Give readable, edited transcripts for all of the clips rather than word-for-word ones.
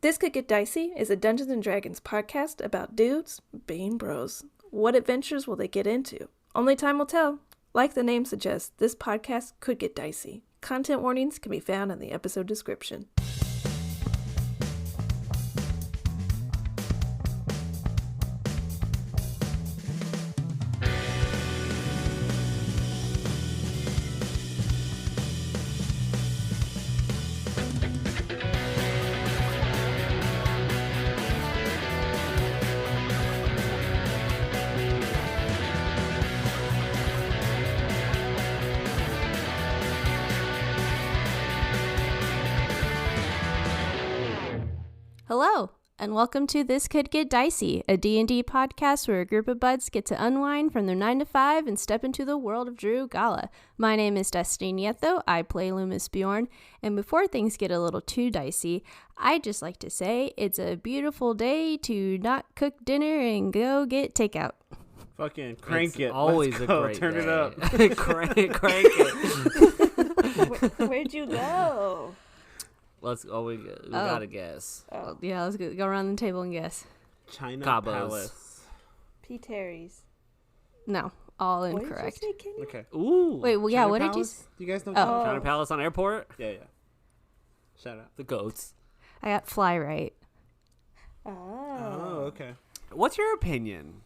This Could Get Dicey is a Dungeons & Dragons podcast about dudes being bros. What adventures will they get into? Only time will tell. Like the name suggests, this podcast could get dicey. Content warnings can be found in the episode description. Hello, and welcome to This Could Get Dicey, a D&D podcast where a group of buds get to unwind from their 9 to 5 and step into the world of Drew Gala. My name is Destiny Nieto, I play Lü'mis Bjorn, and before things get a little too dicey, I'd just like to say it's a beautiful day to not cook dinner and go get takeout. Fucking crank it. Always Let's a go. great Turn day. it up. crank it. Where'd you go? Let's go. We gotta guess. Oh, Yeah, let's go around the table and guess. China Cabos. Palace. P. Terry's. No, all What incorrect. did you say, Kenny? Okay. Ooh. Wait, well, yeah, China what did you Palace? say? Do you guys know? Oh. China China Palace on Airport. Yeah. Shout out. The goats. I got fly right. Oh. Okay. What's your opinion?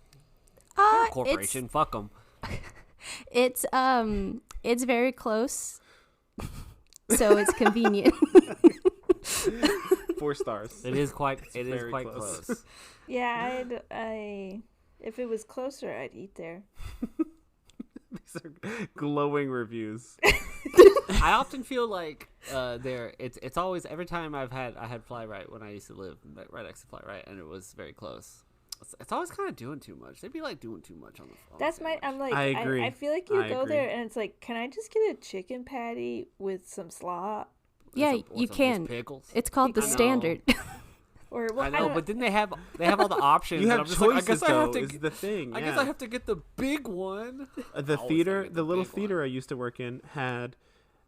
They're a corporation. It's, Fuck them. it's very close, so it's convenient. 4 stars. It is quite. It is very quite close. close. Yeah, if it was closer, I'd eat there. These are glowing reviews. I often feel like it's always every time I had Fly Right when I used to live right next to Fly Right, and it was very close. It's always kind of doing too much. They'd be like doing too much on the phone. That's my. I'm like. I agree. I feel like you I go agree. there and it's like, can I just get a chicken patty with some slaw? Yeah, you can. Pickles. It's called the I know. standard. Or well, I know, don't- but then they have all the options. You and have I'm just choices, like, I guess though, I have to. is the thing. I guess I have to get the big one. The Always theater, gotta get the little big theater one. I used to work in had,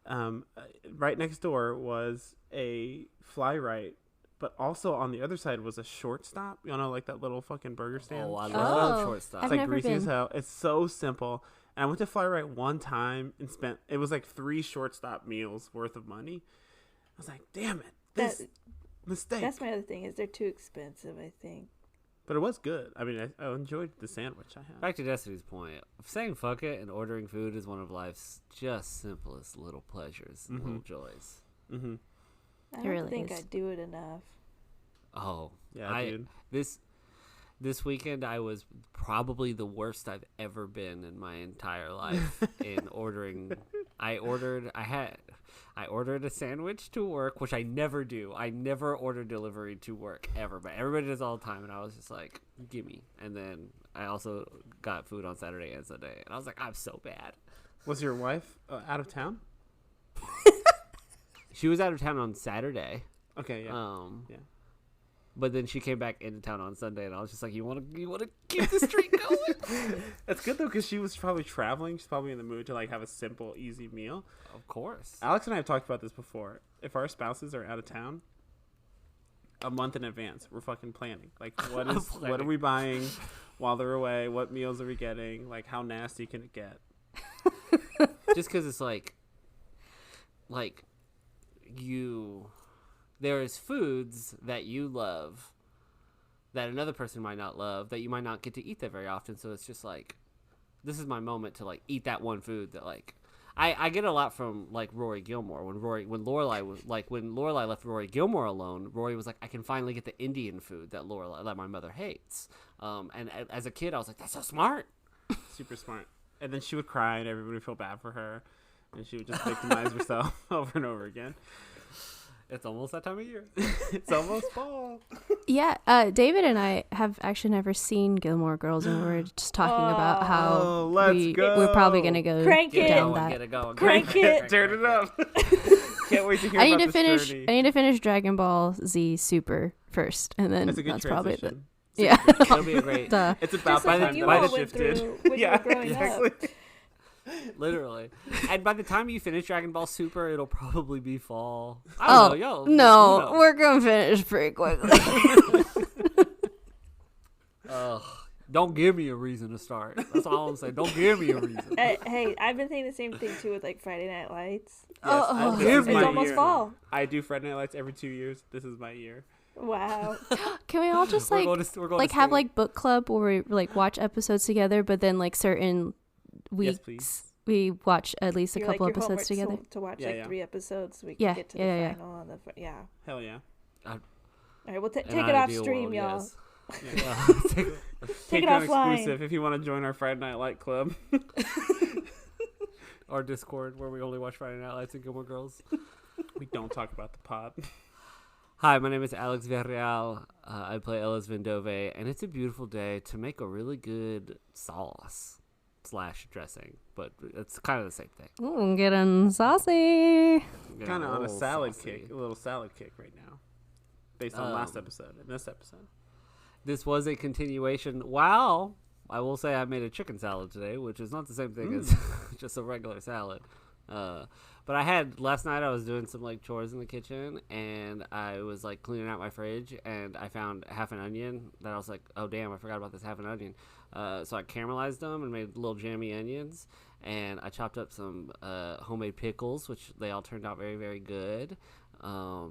right next door was a Fly Right, but also on the other side was a short stop. You know, like that little fucking burger stand. Oh, I Oh. love shortstop. I've It's like never greasy as been. hell. It's so simple. And I went to Fly Right one time and spent, it was like 3 shortstop meals worth of money. I was like, damn it, this mistake. That's my other thing is they're too expensive, I think. But it was good. I mean, I enjoyed the sandwich I had. Back to Destiny's point, saying fuck it and ordering food is one of life's just simplest little pleasures, and little joys. Mm-hmm. I It don't really think is. I do it enough. Oh, Yeah, dude. This weekend I was probably the worst I've ever been in my entire life in ordering. I ordered a sandwich to work, which I never do. I never order delivery to work ever, but everybody does all the time, and I was just like, gimme. And then I also got food on Saturday and Sunday, and I was like, I'm so bad. Was your wife out of town? She was out of town on Saturday. Okay, yeah. Yeah. But then she came back into town on Sunday, and I was just like, you want to keep the streak going? That's good, though, because she was probably traveling. She's probably in the mood to, like, have a simple, easy meal. Of course. Alex and I have talked about this before. If our spouses are out of town, a month in advance, we're fucking planning. Like, what are we buying while they're away? What meals are we getting? Like, how nasty can it get? Just because it's like there is foods that you love that another person might not love that you might not get to eat that very often. So it's just like, this is my moment to like eat that one food that like I get a lot from like Rory Gilmore when Lorelai left Rory Gilmore alone. Rory was like, I can finally get the Indian food that my mother hates. And as a kid I was like, that's so smart. Super smart. And then she would cry, and everybody would feel bad for her. And she would just victimize herself over and over again. It's almost that time of year. It's almost fall. Yeah, David and I have actually never seen Gilmore Girls, and we're just talking about how let's go. we're probably gonna go Crank it. down Get that. it going. Crank it. Turn it up. Can't wait to hear I about need to this finish. journey. I need to finish Dragon Ball Z Super first, and then That's a good that's probably the transition. yeah. It'll be a great. Duh. It's about Just like the what time you life all went shifted. through when you were growing up. Literally. And by the time you finish Dragon Ball Super, it'll probably be fall. Oh, yo, no, we're going to finish pretty quickly. Don't give me a reason to start. That's all I'm saying. Don't give me a reason. Hey, I've been thinking the same thing too with like Friday Night Lights. Yes, It's almost fall. I do Friday Night Lights every 2 years. This is my year. Wow. Can we all just we're like have like book club where we like watch episodes together, but then like certain weeks we watch at least a couple episodes together to watch 3 episodes so we Yeah, can get to the final on the Hell yeah. All right, we'll take it off stream, y'all. Yes. Take it Patreon offline. exclusive if you want to join our Friday Night Light Club. Our Discord where we only watch Friday Night Lights and Gilmore Girls. We don't talk about the pod. Hi, my name is Alex Villarreal. I play Ellis Vendove, and it's a beautiful day to make a really good sauce / dressing, but it's kind of the same thing. Ooh, getting saucy. Kind of on a salad kick, a little salad kick right now, based on last episode and this episode. This was a continuation. Wow. I will say I made a chicken salad today, which is not the same thing as just a regular salad. But last night I was doing some like chores in the kitchen, and I was like cleaning out my fridge, and I found half an onion that I was like, oh damn, I forgot about this half an onion. So I caramelized them and made little jammy onions, and I chopped up some homemade pickles, which they all turned out very, very good. I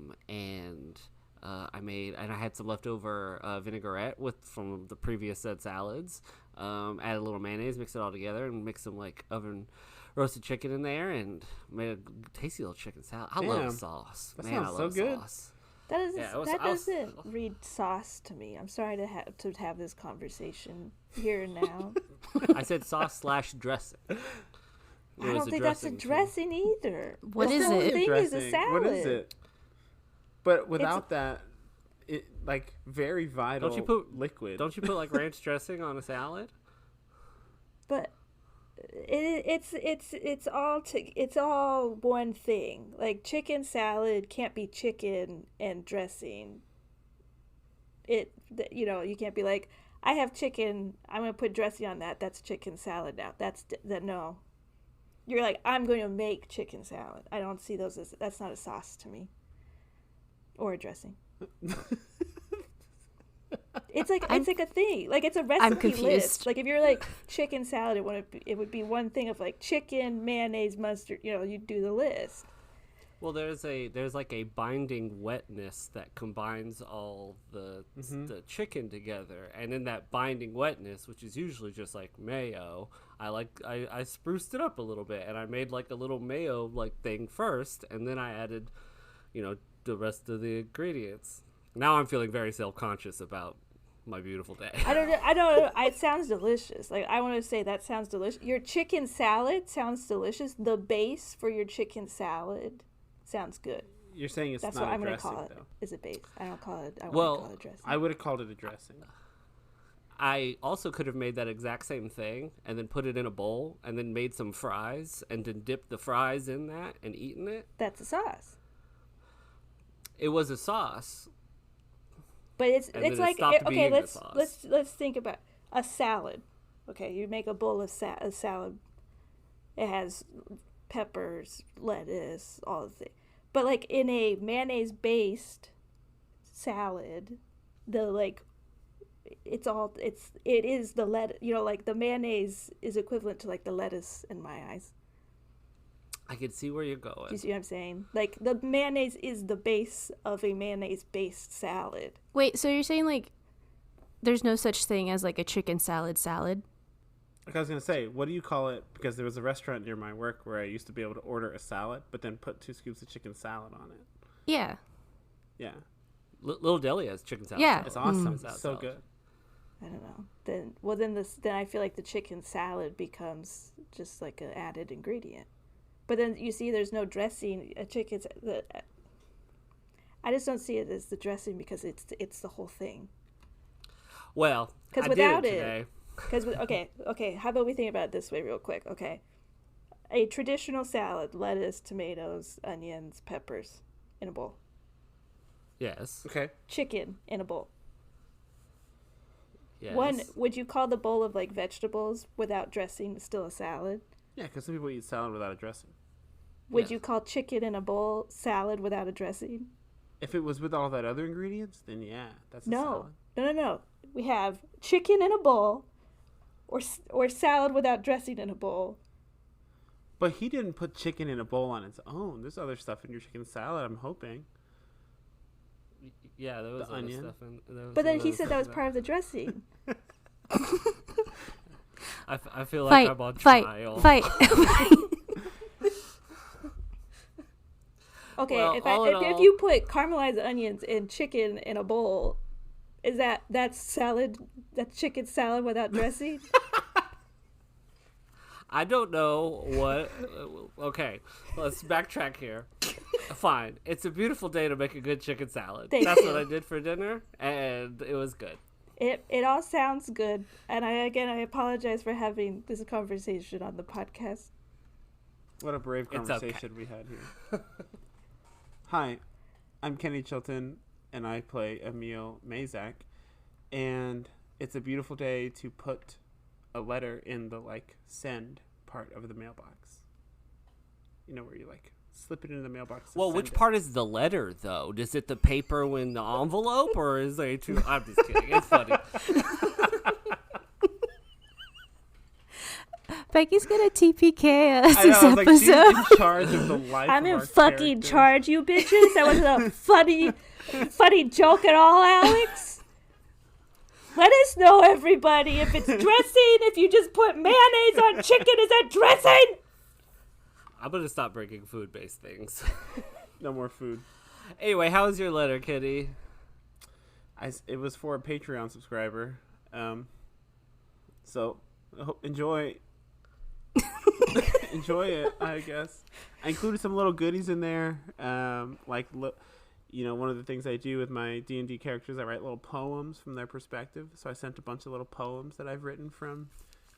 had some leftover vinaigrette from the previous said salads. Added a little mayonnaise, mixed it all together, and mixed some like oven roasted chicken in there, and made a tasty little chicken salad. I love sauce. That Man, sounds I love so good. sauce. That doesn't read sauce to me. I'm sorry to have this conversation here and now. I said sauce / dressing. I don't think that's a dressing either. What is it? The thing is a salad. What is it? But without that, it like very vital liquid. Don't you put like ranch dressing on a salad? But it's all one thing. Like chicken salad can't be chicken and dressing. You can't be like, I have chicken, I'm gonna put dressing on that. That's chicken salad now. No. You're like, I'm going to make chicken salad. I don't see those as, that's not a sauce to me. Or a dressing. It's like a thing. Like it's a recipe list. Like if you're like chicken salad, it would be one thing of like chicken, mayonnaise, mustard. You do the list. Well, there's like a binding wetness that combines all the chicken together, and in that binding wetness, which is usually just like mayo, I spruced it up a little bit, and I made like a little mayo like thing first, and then I added, the rest of the ingredients. Now I'm feeling very self-conscious about my beautiful day. I don't know. It sounds delicious. Like I want to say that sounds delicious. Your chicken salad sounds delicious. The base for your chicken salad sounds good. You're saying it's That's not what I'm dressing, going to call it. though. Is a base. I don't call it. I Well, want to call it dressing. I would have called it a dressing. I also could have made that exact same thing and then put it in a bowl and then made some fries and then dipped the fries in that and eaten it. That's a sauce. It was a sauce. But it's like okay. Let's think about a salad. Okay, you make a bowl of a salad. It has peppers, lettuce, all the things. But like in a mayonnaise based salad, it is the lettuce. Like the mayonnaise is equivalent to like the lettuce in my eyes. I could see where you're going. Do you see what I'm saying? Like the mayonnaise is the base of a mayonnaise based salad. Wait, so you're saying like there's no such thing as like a chicken salad? Like I was going to say, what do you call it? Because there was a restaurant near my work where I used to be able to order a salad, but then put 2 scoops of chicken salad on it. Yeah. Yeah. Little Deli has chicken salad. Yeah. It's awesome. It's so good. I don't know. Then I feel like the chicken salad becomes just like an added ingredient. But then you see there's no dressing. I just don't see it as the dressing because it's the whole thing. Well, because without it, okay. How about we think about it this way real quick? Okay, a traditional salad: lettuce, tomatoes, onions, peppers, in a bowl. Yes. Okay. Chicken in a bowl. Yes. Would you call the bowl of like vegetables without dressing still a salad? Yeah, because some people eat salad without a dressing. Would you call chicken in a bowl salad without a dressing? If it was with all that other ingredients, then yeah, that's a salad. No. We have chicken in a bowl or salad without dressing in a bowl. But he didn't put chicken in a bowl on its own. There's other stuff in your chicken salad, I'm hoping. Yeah, there was The other onion. stuff in. But then he said that was part of the dressing. I feel like I'm on trial. Fight. Okay, Well, if you put caramelized onions and chicken in a bowl, is that's salad? That's chicken salad without dressing? I don't know what. Okay, let's backtrack here. Fine, it's a beautiful day to make a good chicken salad. That's what I did for dinner, and it was good. It all sounds good, and I apologize for having this conversation on the podcast. What a brave conversation we had here. Hi, I'm Kenny Chilton, and I play Emil Mazak, and it's a beautiful day to put a letter in the, send part of the mailbox. You know, where you, slip it into the mailbox. Well, which part is the letter, though? Is it the paper in the envelope, or is there two? I'm just kidding. It's funny. Becky's gonna TPK us I know, this I was episode. she's in charge of the life I'm of in our fucking characters. charge, you bitches. That wasn't a funny joke at all, Alex. Let us know, everybody, if it's dressing. If you just put mayonnaise on chicken, is that dressing? I'm gonna stop breaking food-based things. No more food. Anyway, how was your letter, Kitty? It was for a Patreon subscriber. So enjoy. Enjoy it, I guess. I included some little goodies in there. One of the things I do with my D&D characters, I write little poems from their perspective. So I sent a bunch of little poems that I've written from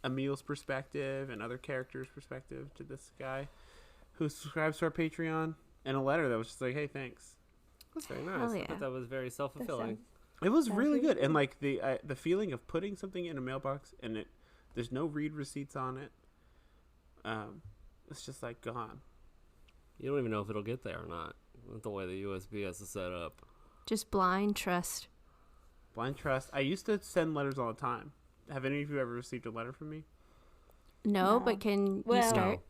Emil's perspective and other characters' perspective to this guy who subscribes to our Patreon, and a letter that was just like, hey, thanks. That's very nice. Hell yeah. I thought that was very self-fulfilling. It was really good. And the feeling of putting something in a mailbox and there's no read receipts on it. It's just gone. You don't even know if it'll get there or not. With the way the USB has to set up. Just blind trust. Blind trust. I used to send letters all the time. Have any of you ever received a letter from me? No, but can you start?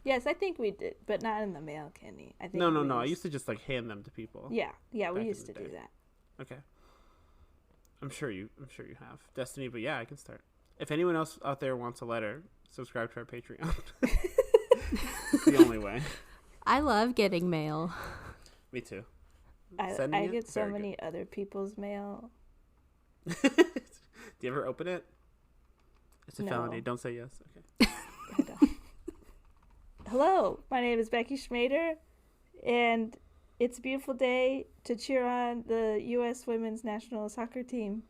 Yes, I think we did, but not in the mail, Kenny. I think No. I used to just hand them to people. Yeah, we back used in to the do day. that. Okay. I'm sure you have Destiny, but yeah, I can start. If anyone else out there wants a letter, subscribe to our Patreon. It's the only way. I love getting mail. Me too. I get so many other people's mail. Do you ever open it? It's a felony. Don't say yes. Okay. I don't. Hello, my name is Becky Schmader, and it's a beautiful day to cheer on the U.S. women's national soccer team.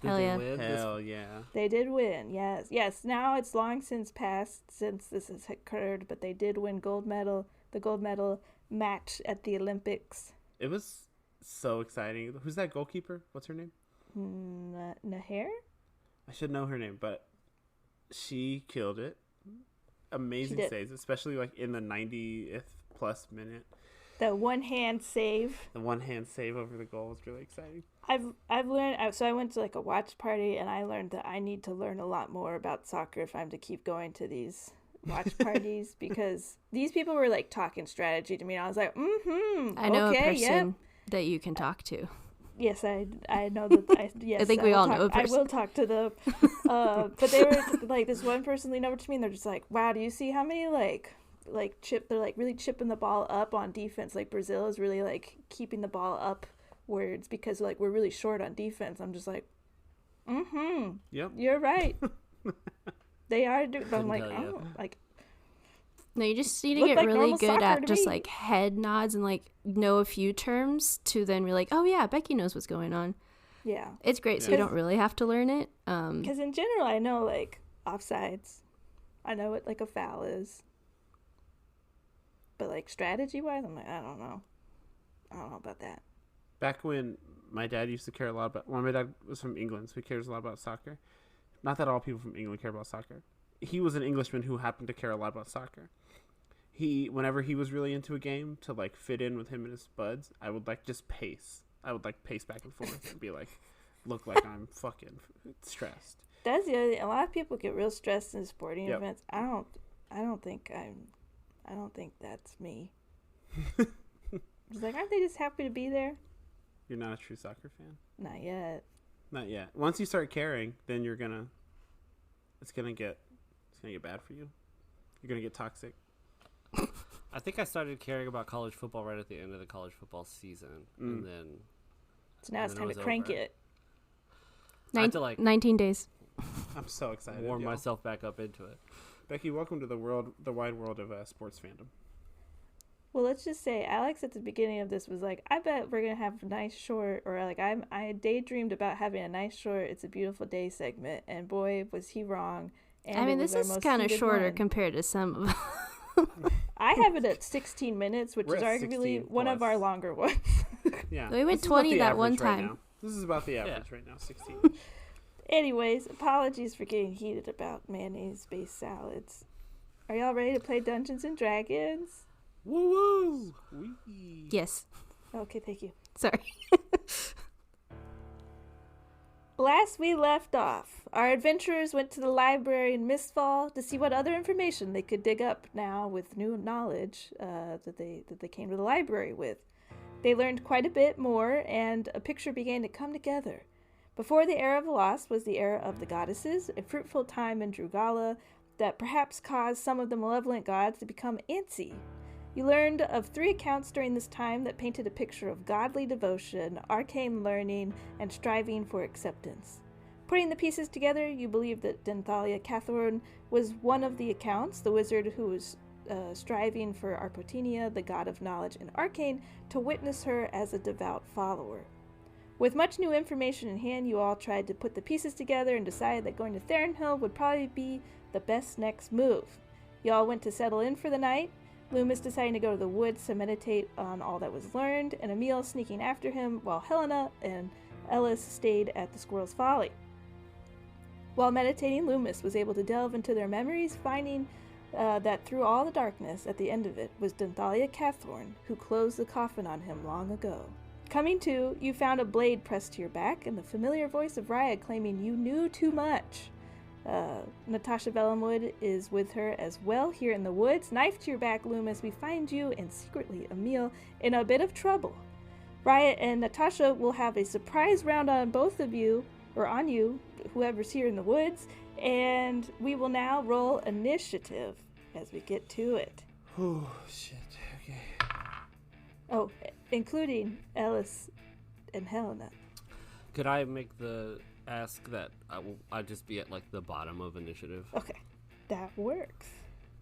Hell yeah. Hell yeah. They did win, yes. Yes, now it's long since passed since this has occurred, but they did win the gold medal match at the Olympics. It was so exciting. Who's that goalkeeper? What's her name? Naher? I should know her name, but she killed it. Amazing saves, especially in the 90th plus minute. The one-hand save. The one-hand save over the goal was really exciting. I've learned, so I went to a watch party, and I learned that I need to learn a lot more about soccer if I'm to keep going to these watch parties, because these people were talking strategy to me, and I was like, I know a person that you can talk to. Yes, I know that. Yes, I think we all know a person. I will talk to them. But they were this one person leaned over to me, and they're just like, "Wow, do you see how many they're really chipping the ball up on defense? Brazil is really keeping the ball upwards because we're really short on defense." I'm just like, Yep. You're right. They are doing. I'm like, tell oh, No, you just need to Looked get like really normal good soccer at to just me. head nods and know a few terms to then be like, oh yeah, Becky knows what's going on. yeah. It's great, so you don't really have to learn it. Because in general, I know offsides. I know what a foul is. But strategy wise, I'm I don't know. I don't know about that. Back when my dad used to care a lot about... Well, my dad was from England, so he cares a lot about soccer. Not that all people from England care about soccer. he was an Englishman who happened to care a lot about soccer. Whenever he was really into a game, to like fit in with him and his buds, I would like just pace. I would like pace back and forth and be like, look like I'm fucking stressed. That's the other thing. A lot of people get real stressed in sporting events. I don't think that's me. It's like, aren't they just happy to be there? You're not a true soccer fan? Not yet. Not yet. Once you start caring, then it's gonna get bad for you. You're gonna get toxic. I think I started caring about college football right at the end of the college football season, and then. So now it's time to crank it. 19 days. I'm so excited. Warm myself back up into it. Becky, welcome to the wide world of sports fandom. Well, let's just say Alex at the beginning of this was like, I bet we're going to have a nice short, or like I daydreamed about having a nice short It's a Beautiful Day segment, and boy, was he wrong. And I mean, this is kind of shorter one. compared to some of them. I have it at 16 minutes, which We're is arguably one of our longer ones. Yeah. We went 20 that one time. Right, this is about the average right now, 16. Anyways, apologies for getting heated about mayonnaise-based salads. Are y'all ready to play Dungeons and Dragons? Woo woo! Yes. Okay, thank you. Sorry. Last we left off, our adventurers went to the library in Mistfall to see what other information they could dig up now with new knowledge that they came to the library with. They learned quite a bit more, and a picture began to come together. Before the Era of the Lost was the Era of the Goddesses, a fruitful time in Drugala that perhaps caused some of the malevolent gods to become antsy. You learned of 3 accounts during this time that painted a picture of godly devotion, arcane learning, and striving for acceptance. Putting the pieces together, you believe that Denthalia Cathorn was one of the accounts, the wizard who was striving for Arpotinia, the god of knowledge and arcane, to witness her as a devout follower. With much new information in hand, you all tried to put the pieces together and decided that going to Therinhill would probably be the best next move. You all went to settle in for the night, Lü'mis deciding to go to the woods to meditate on all that was learned, and Emil sneaking after him, while Helena and Ellis stayed at the Squirrel's Folly. While meditating, Lü'mis was able to delve into their memories, finding that through all the darkness, at the end of it, was Denthalia Cathorn, who closed the coffin on him long ago. Coming to, you found a blade pressed to your back, and the familiar voice of Rya claiming you knew too much. Natasha Vellamwood is with her as well here in the woods. Knife to your back, Lü'mis, we find you and secretly Emil in a bit of trouble. Rya and Natasha will have a surprise round on both of you, or on you, whoever's here in the woods, and we will now roll initiative as we get to it. Oh, shit. Okay. Oh, including Ellis and Helena. Could I make the ask that I just be at like the bottom of initiative? Okay, that works.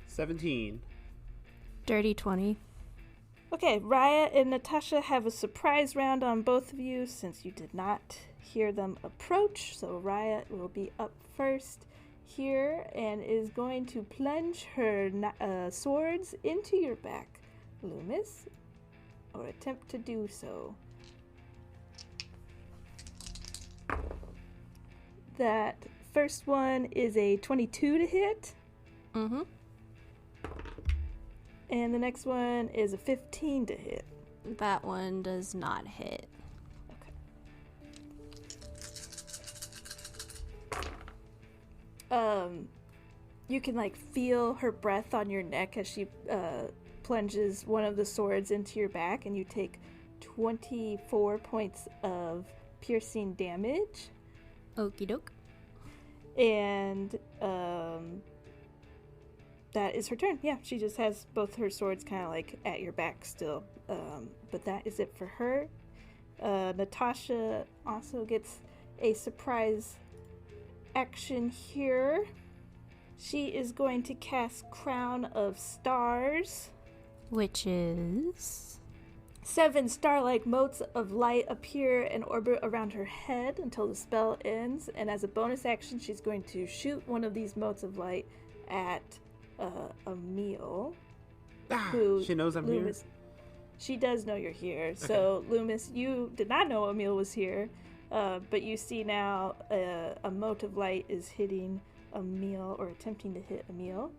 17. Dirty 20. Okay, Rya and Natasha have a surprise round on both of you since you did not hear them approach. So Rya will be up first here and is going to plunge her swords into your back, Lü'mis, or attempt to do so. That first one is a 22 to hit. Mm-hmm. And the next one is a 15 to hit. That one does not hit. Okay. You can like feel her breath on your neck as she plunges one of the swords into your back, and you take 24 points of piercing damage. Okie doke. And that is her turn. Yeah, she just has both her swords kind of like at your back still. But that is it for her. Natasha also gets a surprise action here. She is going to cast Crown of Stars, which is 7 star-like motes of light appear and orbit around her head until the spell ends, and as a bonus action, she's going to shoot one of these motes of light at Emil. She knows I'm here? She does know you're here. Okay. So, Lü'mis, you did not know Emil was here, but you see now a mote of light is hitting Emil, or attempting to hit Emil.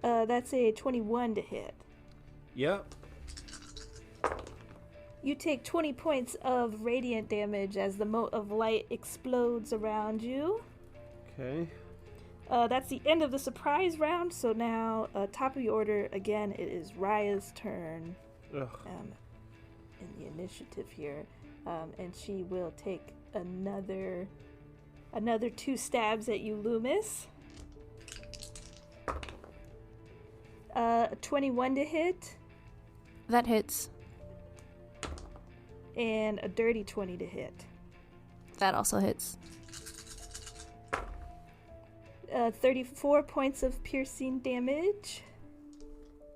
That's a 21 to hit. Yep. You take 20 points of radiant damage as the mote of light explodes around you. Okay. That's the end of the surprise round, so now, top of the order, again, it is Rya's turn. Ugh. In the initiative here. And she will take another 2 stabs at you, Lü'mis. 21 to hit. That hits. And a dirty 20 to hit. That also hits. 34 points of piercing damage.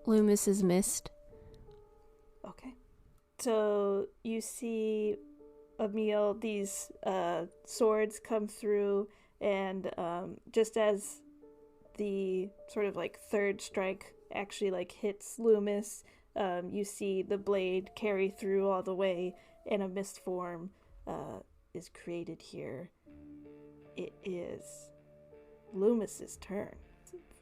Lü'mis is missed. Okay. So you see, Emil, these swords come through, and just as the sort of like third strike actually like hits Lü'mis, you see the blade carry through all the way, and a mist form is created here. It is Lü'mis's turn.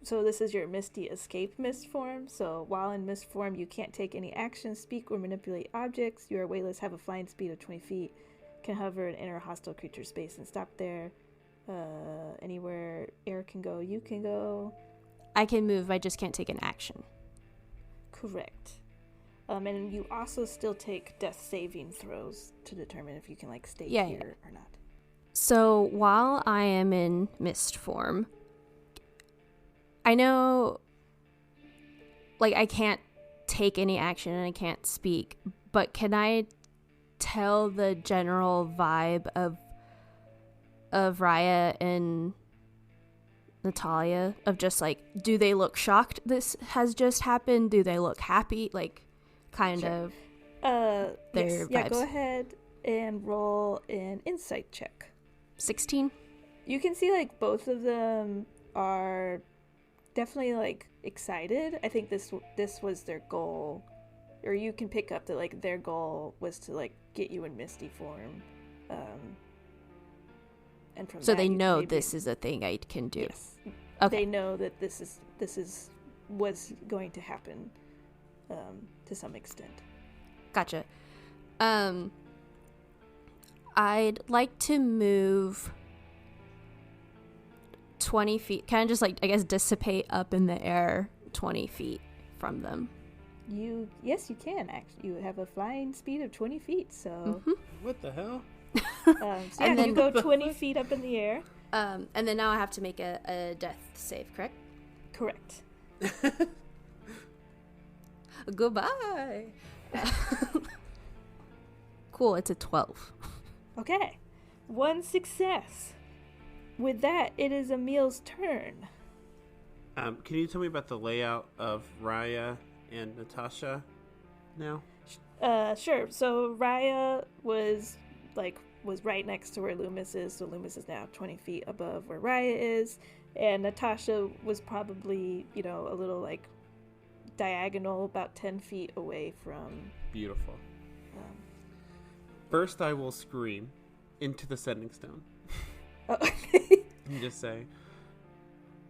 So this is your Misty Escape mist form. So while in mist form, you can't take any action, speak, or manipulate objects. You are weightless, have a flying speed of 20 feet, can hover and enter a hostile creature space and stop there. Anywhere air can go, you can go. I can move, I just can't take an action. Correct. And you also still take death saving throws to determine if you can like stay here or not. So while I am in mist form, I know, like, I can't take any action and I can't speak, but can I tell the general vibe of Rya and Natalia, of just like, do they look shocked this has just happened? Do they look happy? Like, kind of their yes. vibes. Yeah, go ahead and roll an insight check. 16. You can see like both of them are definitely like excited. I think this was their goal, or you can pick up that like their goal was to like get you in Misty form, and from So that, they you know can maybe, this is a thing I can do. yes, Okay. they know that this is what's going to happen, to some extent. Gotcha. I'd like to move 20 feet, kind of just like, I guess, dissipate up in the air 20 feet from them. Yes, you can actually. You have a flying speed of 20 feet, so Mm-hmm. What the hell? so yeah, And then- you go 20 feet up in the air. And then now I have to make a death save, correct? Correct. Goodbye. Cool, it's a 12. Okay, 1 success. With that, it is Emil's turn. Can you tell me about the layout of Rya and Natasha now? Sure. So Rya was right next to where Lü'mis is, so Lü'mis is now 20 feet above where Rya is, and Natasha was probably, a little like diagonal, about 10 feet away from. Beautiful. First, I will scream into the sending stone and just say,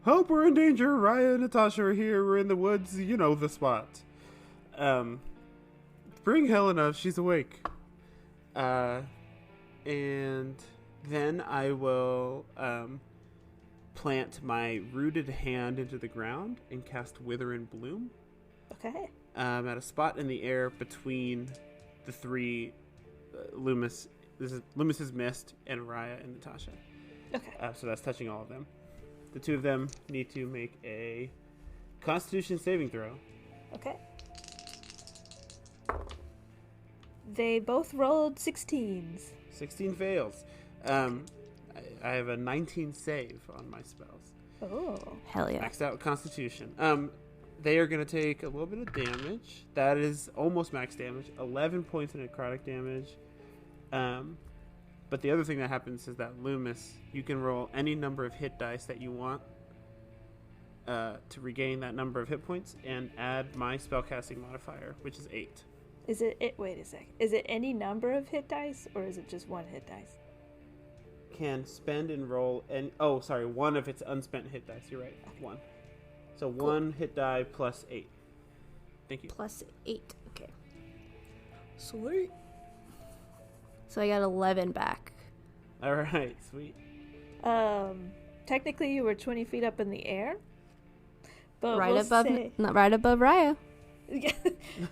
"Help! We're in danger. Rya and Natasha are here. We're in the woods. You know the spot. Bring Helena. She's awake." And then I will plant my rooted hand into the ground and cast Wither and Bloom. Okay. At a spot in the air between the three Lü'mis. This is Lü'mis's Mist and Rya and Natasha. Okay. So that's touching all of them. The two of them need to make a Constitution saving throw. Okay. They both rolled 16s. 16 fails. I have a 19 save on my spells. Oh. Hell yeah. Maxed out Constitution. They are going to take a little bit of damage. That is almost max damage. 11 points of necrotic damage. But the other thing that happens is that Lü'mis, you can roll any number of hit dice that you want to regain that number of hit points and add my spellcasting modifier, which is 8. Wait a second. Is it any number of hit dice, or is it just one hit dice? can spend and roll one of its unspent hit dice. You're right. One. So Cool. 1 hit die plus 8. Thank you. Plus 8. Okay. Sweet. So I got 11 back. All right, sweet. Technically you were 20 feet up in the air. But Right we'll above, say, not right above Rya.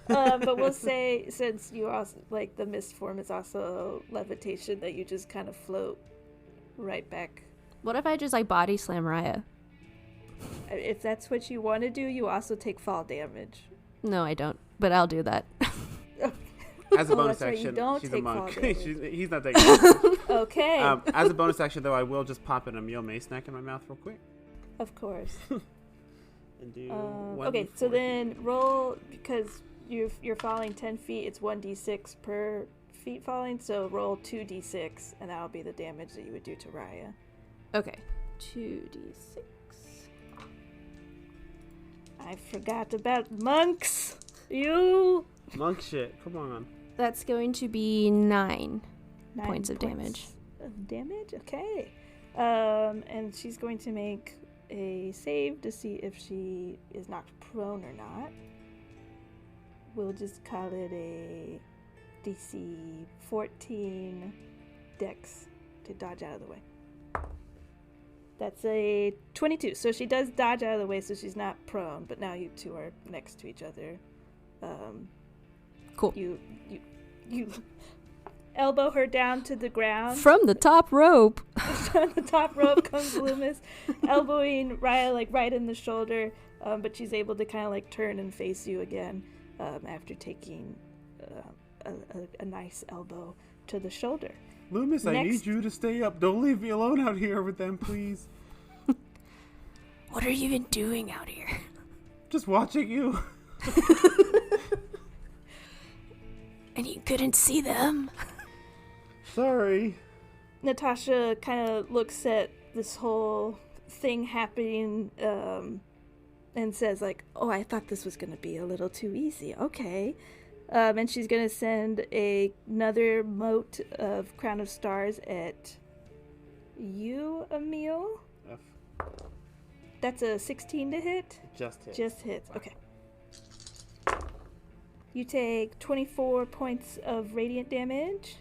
but we'll say, since you also, like, the mist form is also levitation, that you just kind of float right back. What if I just like body slam Rya? If that's what you want to do, you also take fall damage. No, I don't. But I'll do that. As a bonus that's right, you action, don't she's a take monk. fall damage. He's not taking damage. Okay. As a bonus action, though, I will just pop an Emil mace snack in my mouth real quick. Of course. And do Okay, so then roll, because you're falling 10 feet, it's 1d6 per feet falling, so roll 2d6, and that'll be the damage that you would do to Rya. Okay. 2d6. I forgot about monks. You. Monk shit. Come on. That's going to be 9 9 points of damage. Of damage? Okay. And she's going to make a save to see if she is knocked prone or not. We'll just call it a DC 14 Dex to dodge out of the way. That's a 22. So she does dodge out of the way, so she's not prone, but now you two are next to each other. Cool. You elbow her down to the ground. From the top rope. On the top rope comes Lü'mis, elbowing Rya like right in the shoulder, but she's able to kind of like turn and face you again after taking a nice elbow to the shoulder. Lü'mis, I need you to stay up. Don't leave me alone out here with them, please. What are you even doing out here? Just watching you. And you couldn't see them? Sorry. Natasha kind of looks at this whole thing happening and says like, oh, I thought this was going to be a little too easy. Okay. And she's going to send another mote of Crown of Stars at you, Emil. F. That's a 16 to hit? Just hit. Just hits. Okay. You take 24 points of radiant damage.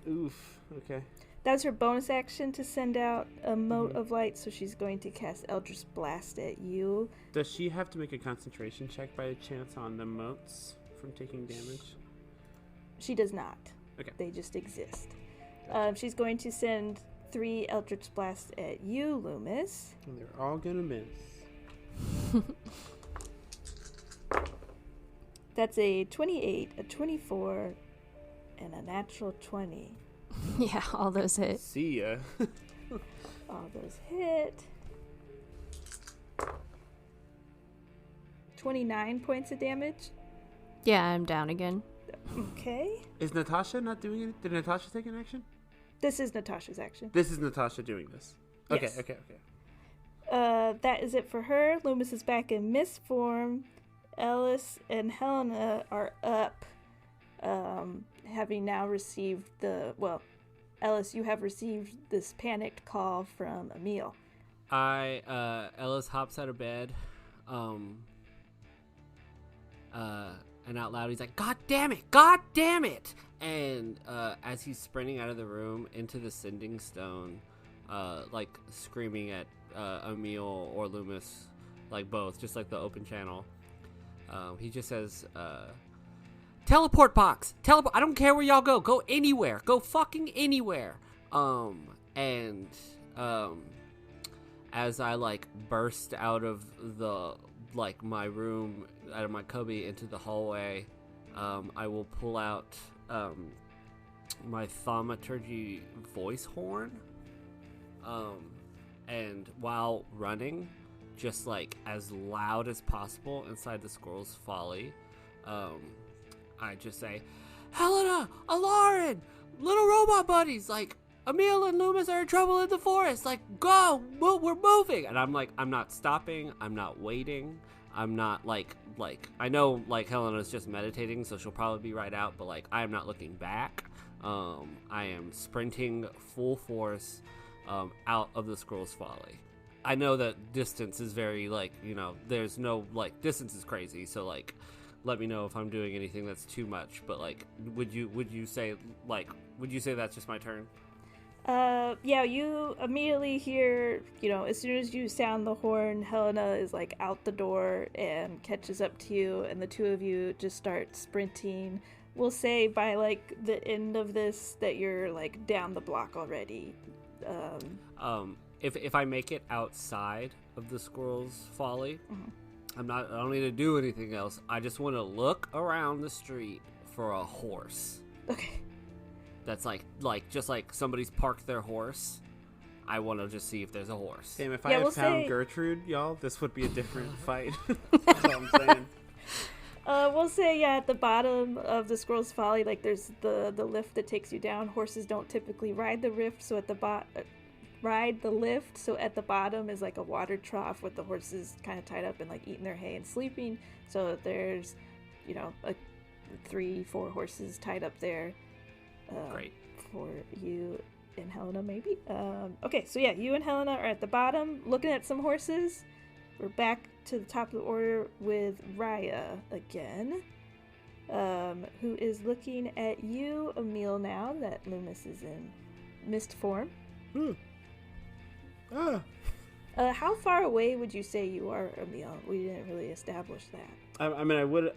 Oof. Okay. That's her bonus action to send out a mote of light, so she's going to cast Eldritch Blast at you. Does she have to make a concentration check by chance on the motes from taking damage? She does not. Okay. They just exist. She's going to send 3 Eldritch Blasts at you, Lü'mis. And they're all gonna miss. That's a 28, a 24, and a natural 20. Yeah, all those hit. See ya. All those hit. 29 points of damage. Yeah, I'm down again. Okay. Is Natasha not doing it? Did Natasha take an action? This is Natasha's action. This is Natasha doing this. Okay, Yes. okay. That is it for her. Lü'mis is back in mist form. Ellis and Helena are up, having now received Ellis, you have received this panicked call from Emil. Ellis hops out of bed, and out loud he's like, God damn it! And, as he's sprinting out of the room into the sending stone, like screaming at, Emil or Lü'mis, like both, just like the open channel. He just says, teleport box! Teleport! I don't care where y'all go! Go anywhere! Go fucking anywhere! As I, like, burst out of the, like, my room, out of my cubby into the hallway, I will pull out, my thaumaturgy voice horn, and while running, just like as loud as possible inside the Squirrel's Folly, I just say, Helena, Alarin, little robot buddies, like Emil and Lü'mis are in trouble in the forest, like go, we're moving. And I'm like, I'm not stopping, I'm not waiting, I'm not like I know like Helena's just meditating, so she'll probably be right out, but like I am not looking back. I am sprinting full force out of the Scroll's Folly. I know that distance is very, like, you know, there's no, like, distance is crazy, so, like, let me know if I'm doing anything that's too much, but, like, would you say that's just my turn? Yeah, you immediately hear, you know, as soon as you sound the horn, Helena is, like, out the door and catches up to you, and the two of you just start sprinting. We'll say by, like, the end of this that you're, like, down the block already. If I make it outside of the Squirrel's Folly, I don't need to do anything else. I just want to look around the street for a horse. Okay. That's like just like somebody's parked their horse. I want to just see if there's a horse. Damn, if I had found Gertrude, y'all, this would be a different fight. That's all I'm saying. We'll say, yeah, at the bottom of the Squirrel's Folly, like, there's the lift that takes you down. Horses don't typically ride the lift, so at the bottom is, like, a water trough with the horses kind of tied up and, like, eating their hay and sleeping. So there's, you know, 3-4 horses tied up there. Great. For you and Helena, maybe. Okay, so yeah, you and Helena are at the bottom looking at some horses. We're back to the top of the order with Rya again, who is looking at you, Emil, now that Lü'mis is in mist form. How far away would you say you are, Emil? We didn't really establish that. I mean, I would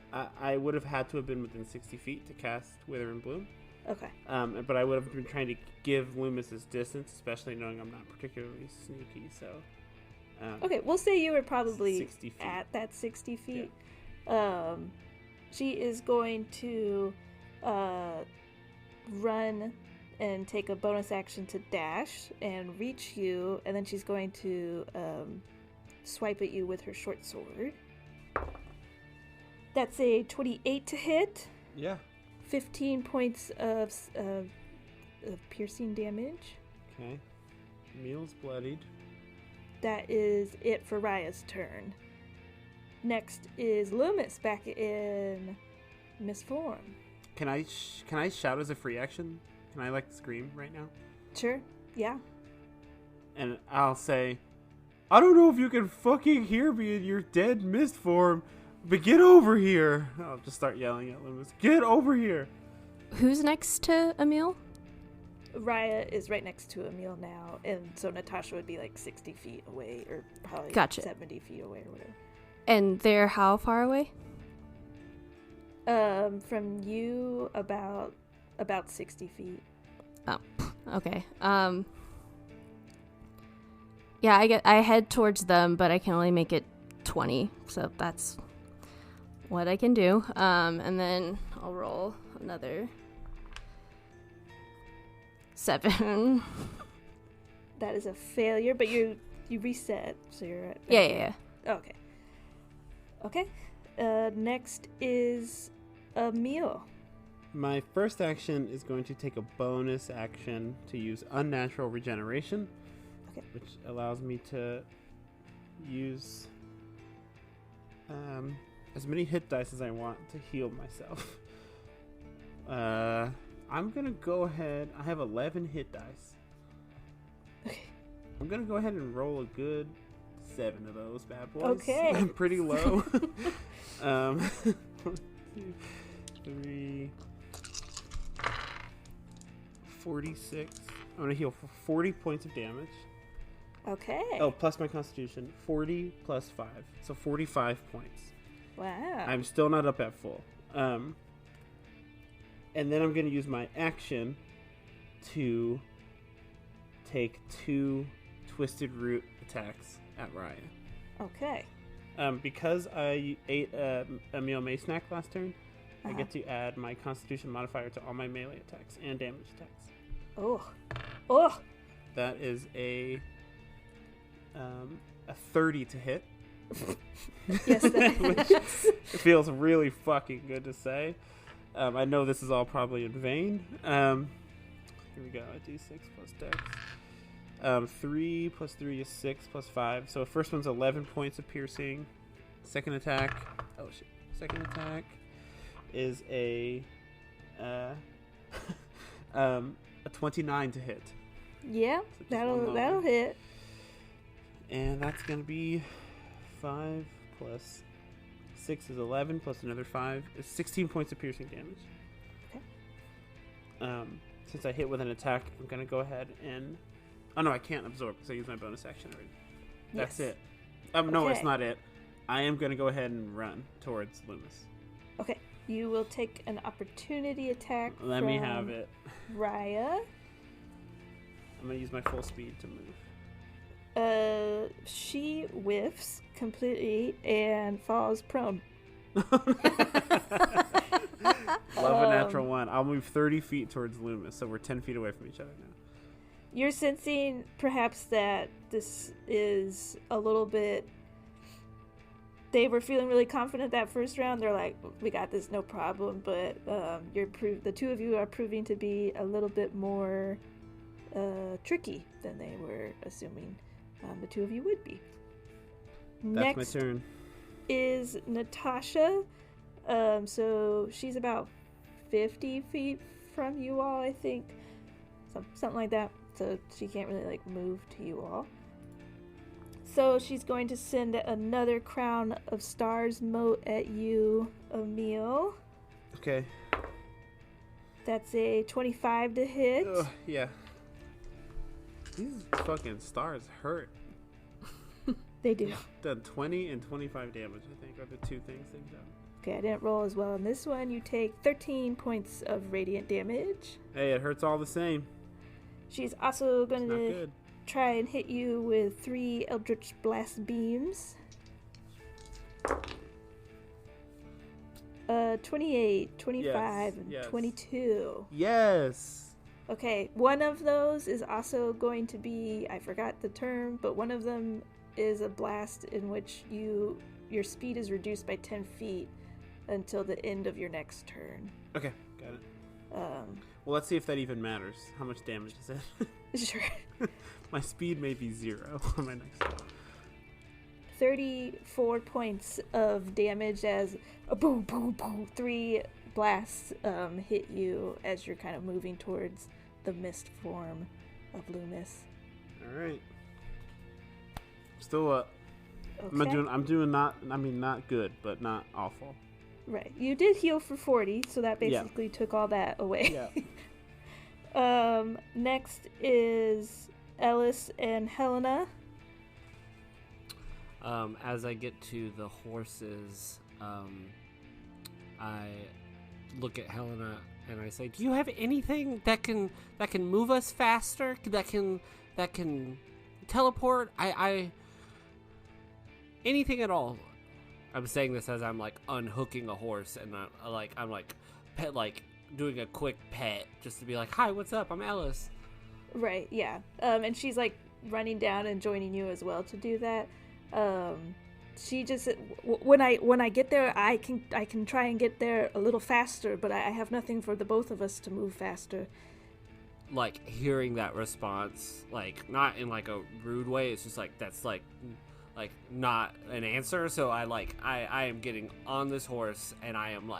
have had to have been within 60 feet to cast Wither and Bloom. Okay. But I would have been trying to give Lü'mis his distance, especially knowing I'm not particularly sneaky, so... okay, we'll say you were probably 60 feet. At that 60 feet. Yeah. She is going to run and take a bonus action to dash and reach you, and then she's going to swipe at you with her short sword. That's a 28 to hit. Yeah. 15 points of piercing damage. Okay. Emil's bloodied. That is it for Rya's turn. Next is Lü'mis back in mist form. Can I shout as a free action? Can I, like, scream right now? Sure. Yeah. And I'll say, I don't know if you can fucking hear me in your dead mist form, but get over here. I'll just start yelling at Lü'mis. Get over here. Who's next to Emil? Rya is right next to Emil now, and so Natasha would be like 60 feet away, or probably Gotcha. 70 feet away or whatever. And they're how far away? From you, about 60 feet. Oh, okay. Yeah, I head towards them, but I can only make it 20, so that's what I can do. And then I'll roll another 7. That is a failure, but you reset, so you're at... Yeah. Okay. Next is Emil. My first action is going to take a bonus action to use Unnatural Regeneration, which allows me to use as many hit dice as I want to heal myself. I'm going to go ahead. I have 11 hit dice. Okay. I'm going to go ahead and roll a good 7 of those bad boys. Okay. I'm pretty low. 1, 2, 3... 46. I'm going to heal for 40 points of damage. Okay. Oh, plus my constitution. 40 plus 5. So 45 points. Wow. I'm still not up at full. And then I'm going to use my action to take 2 Twisted Root attacks at Rya. Okay. Because I ate a meal may snack last turn, I get to add my constitution modifier to all my melee attacks and damage attacks. Oh. That is a 30 to hit. Yes, that Which feels really fucking good to say. I know this is all probably in vain. Here we go. I do 6 plus dex. 3 plus 3 is 6 plus 5. So first one's 11 points of piercing. Second attack. Oh shit. Second attack is a A 29 to hit. Yeah, So that'll hit. And that's going to be 5 plus 6 is 11 plus another 5 is 16 points of piercing damage. Okay. Since I hit with an attack, I'm going to go ahead and... Oh, no, I can't absorb because I used my bonus action already. That's it. No, Okay. it's not it. I am going to go ahead and run towards Lü'mis. Okay. You will take an opportunity attack Let me have it. Rya. I'm going to use my full speed to move. She whiffs completely and falls prone. Love a natural one. I'll move 30 feet towards Lü'mis, so we're 10 feet away from each other now. You're sensing perhaps that this is a little bit... They were feeling really confident that first round. They're like, we got this, no problem. But the two of you are proving to be a little bit more tricky than they were assuming the two of you would be. That's Next my turn. is Natasha. So she's about 50 feet from you all, I think. Something like that. So she can't really move to you all. So she's going to send another Crown of Stars mote at you, Emil. Okay. That's a 25 to hit. Yeah. These fucking stars hurt. They do. Done 20 and 25 damage, I think, are the two things they've done. Okay, I didn't roll as well on this one. You take 13 points of radiant damage. Hey, it hurts all the same. She's also going It's not to good. try and hit you with 3 Eldritch Blast beams. 28, 25, and yes. 22. Yes. Okay, one of those is also going to be, I forgot the term, but one of them is a blast in which your speed is reduced by 10 feet until the end of your next turn. Okay, got it. Well, let's see if that even matters. How much damage is it? Sure. My speed may be 0 on my next one. 34 points of damage as a boom, boom, boom. 3 blasts hit you as you're kind of moving towards the mist form of Lü'mis. All right. Still up. Okay. I'm doing not good, but not awful. Right. You did heal for 40, so that basically took all that away. Yeah. Next is Ellis and Helena. As I get to the horses, I look at Helena and I say, "Do you have anything that can move us faster? That can teleport? I anything at all." I'm saying this as I'm unhooking a horse and I'm doing a quick pet just to be like, "Hi, what's up? I'm Ellis." Right. Yeah. And she's running down and joining you as well to do that. She just when I get there, I can try and get there a little faster, but I have nothing for the both of us to move faster. Hearing that response, not in a rude way, it's just that's not an answer. So I am getting on this horse and I am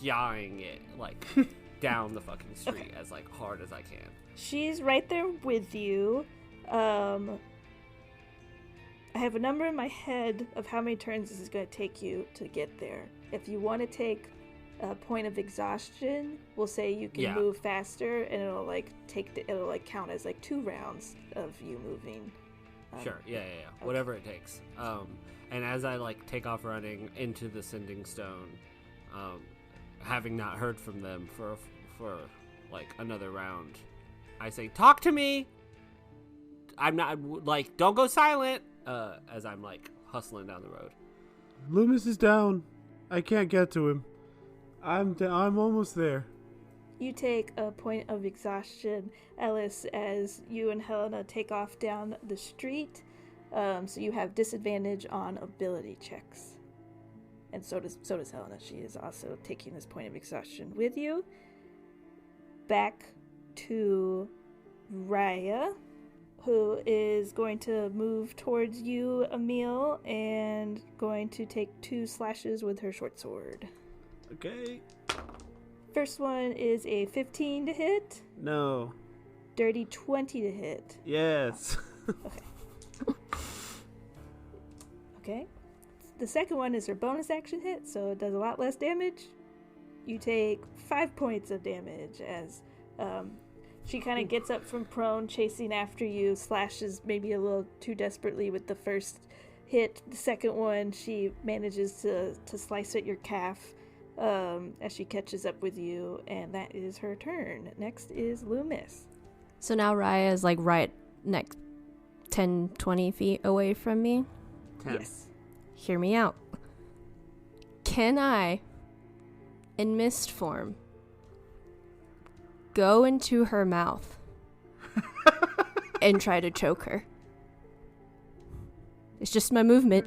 yawing it down the fucking street as hard as I can. She's right there with you. I have a number in my head of how many turns this is going to take you to get there. If you want to take a point of exhaustion, we'll say you can move faster, and it'll count as 2 rounds of you moving. Sure. Yeah. Okay. Whatever it takes. And as I take off running into the Sending Stone, having not heard from them for another round, I say, "Talk to me. I'm not don't go silent." As I'm hustling down the road. Lü'mis is down. I can't get to him. I'm almost there. You take a point of exhaustion, Ellis, as you and Helena take off down the street. So you have disadvantage on ability checks. And so does Helena. She is also taking this point of exhaustion with you. Back to Rya, who is going to move towards you, Emil, and going to take 2 slashes with her short sword. Okay. First one is a 15 to hit. No. Dirty 20 to hit. Yes. Okay. The second one is her bonus action hit, so it does a lot less damage. You take 5 points of damage as she kind of gets up from prone, chasing after you, slashes maybe a little too desperately with the first hit. The second one, she manages to slice at your calf as she catches up with you, and that is her turn. Next is Lü'mis. So now Rya is like right next 10, 20 feet away from me. 10. Yes. Hear me out. Can I, in mist form, go into her mouth and try to choke her? It's just my movement.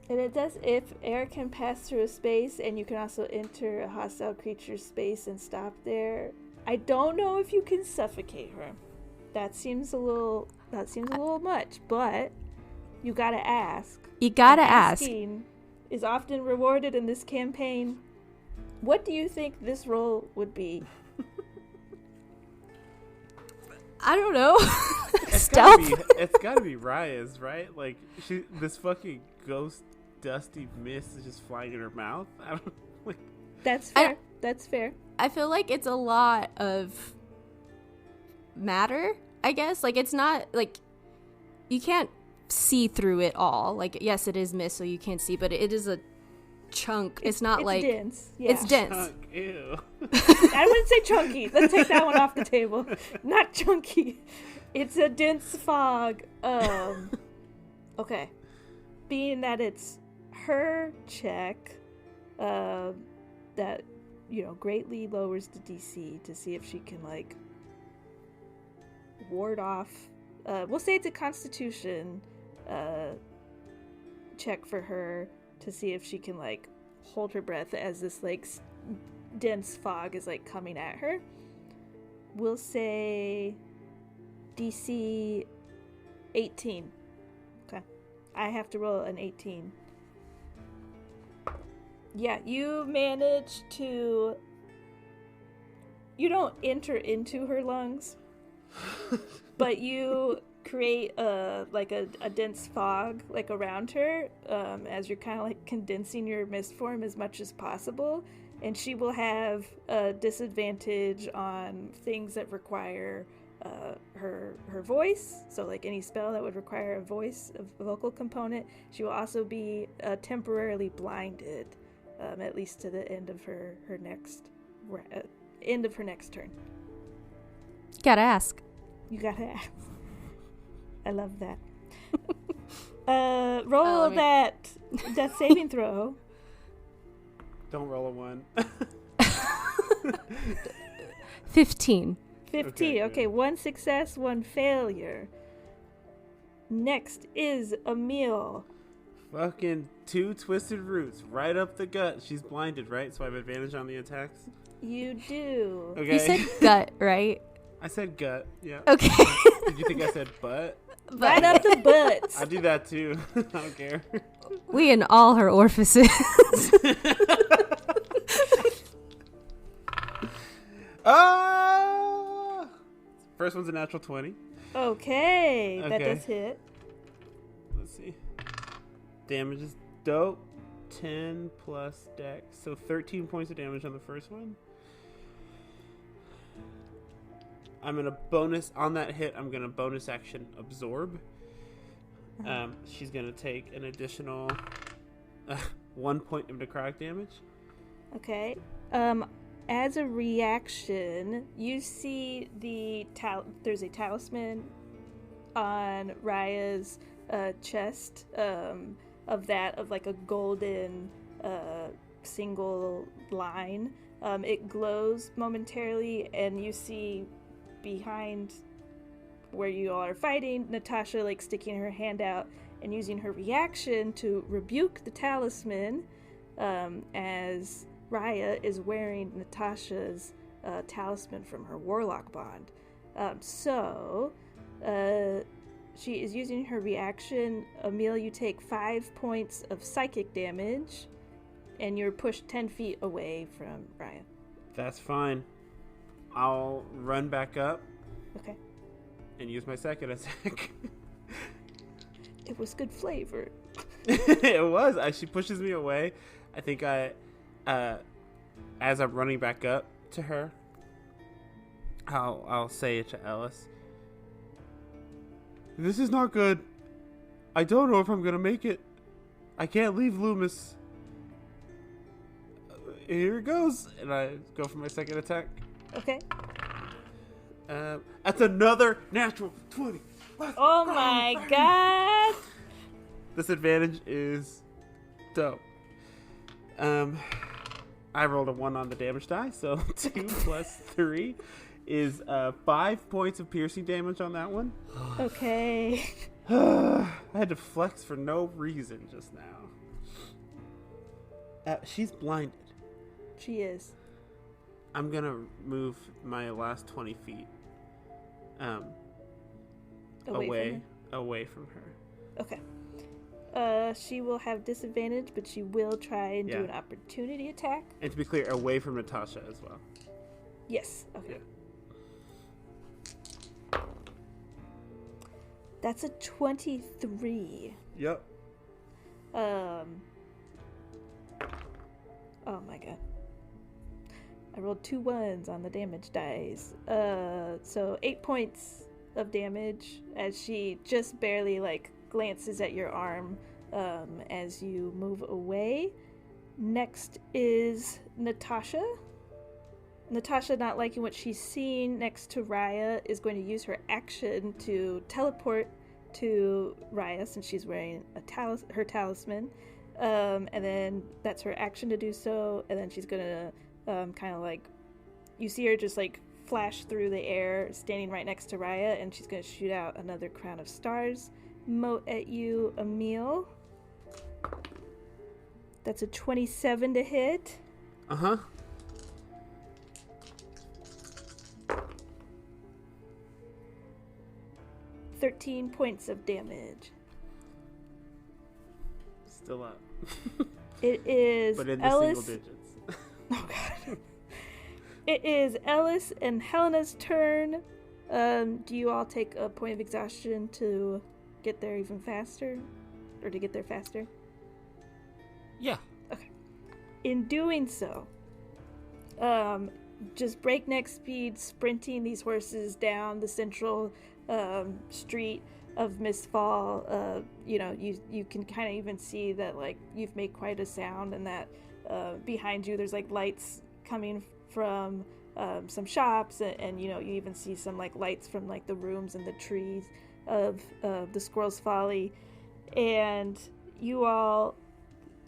And it does if air can pass through a space, and you can also enter a hostile creature's space and stop there. I don't know if you can suffocate her. That seems a little much, but you gotta ask. You gotta ask. Asking is often rewarded in this campaign. What do you think this roll would be? I don't know. It's gotta be Rya's, right? Like, this fucking ghost dusty mist is just flying in her mouth. I don't like. That's fair. That's fair. I feel like it's a lot of matter, I guess. Like, it's not, like, you can't see through it all. Like, yes, it is mist, so you can't see, but it is a chunk. It's not like... dense. Yeah. It's dense. Chunk, ew. I wouldn't say chunky. Let's take that one off the table. Not chunky. It's a dense fog. Okay. Being that it's her check, that, you know, greatly lowers the DC to see if she can, like, ward off. We'll say it's a Constitution check for her to see if she can, like, hold her breath as this, like, dense fog is, like, coming at her. We'll say DC 18. Okay. I have to roll an 18. Yeah, you manage to... You don't enter into her lungs, but you create a dense fog, like, around her, as you're kind of, like, condensing your mist form as much as possible, and she will have a disadvantage on things that require her voice, so, like, any spell that would require a voice, a vocal component. She will also be temporarily blinded, at least to the end of her next turn. Gotta ask. You gotta ask. I love that. Roll that death saving throw. Don't roll a 1. 15. 15. Okay, 1 success, 1 failure. Next is Emil. Fucking 2 twisted roots right up the gut. She's blinded, right? So I have advantage on the attacks. You do. Okay. You said gut, right? I said gut. Yeah. Okay. Did you think I said butt? Right up the butt. I do that too. I don't care. We in all her orifices. First one's a natural 20. Okay, that Okay. does hit. Let's see. Damage is dope. 10 plus dex. So 13 points of damage on the first one. I'm going to bonus, on that hit, I'm going to bonus action absorb. She's going to take an additional 1 point of necrotic damage. Okay. As a reaction, you see there's a talisman on Rya's chest, of like a golden single line. It glows momentarily, and you see behind where you all are fighting, Natasha, like, sticking her hand out and using her reaction to rebuke the talisman, as Rya is wearing Natasha's talisman from her warlock bond. She is using her reaction. Emil, you take 5 points of psychic damage, and you're pushed 10 feet away from Rya. That's fine. I'll run back up. Okay. And use my second attack. It was good flavor. It was. She pushes me away. I think as I'm running back up to her, I'll say it to Ellis. This is not good. I don't know if I'm gonna make it. I can't leave Lü'mis. Here it goes, and I go for my second attack. Okay. That's another natural 20. Oh my god! This advantage is dope. I rolled a 1 on the damage die, so 2 plus 3 is 5 points of piercing damage on that one. Okay. I had to flex for no reason just now. She's blinded. She is. I'm gonna move my last 20 feet away from her. Okay. She will have disadvantage, but she will try and do an opportunity attack. And to be clear, away from Natasha as well. Yes. Okay. Yeah. That's a 23. Yep. Oh my god. I rolled 2 1s on the damage dice. So 8 points of damage as she just barely glances at your arm as you move away. Next is Natasha. Natasha, not liking what she's seen next to Rya, is going to use her action to teleport to Rya since she's wearing her talisman. And then that's her action to do so. And then she's going to you see her just flash through the air standing right next to Rya, and she's going to shoot out another crown of stars mote at you, Emil. That's a 27 to hit. Uh-huh. $13 points of damage. Still up. It is but in the Ellis. single digits. Oh god. It is Ellis and Helena's turn. Do you all take a point of exhaustion to get there even faster? Or to get there faster? Yeah. Okay. In doing so, just breakneck speed sprinting these horses down the central street of Mistfall. You can kind of even see that you've made quite a sound, and that behind you there's lights coming from some shops, and you even see some lights from the rooms and the trees of the Squirrel's Folly, and you all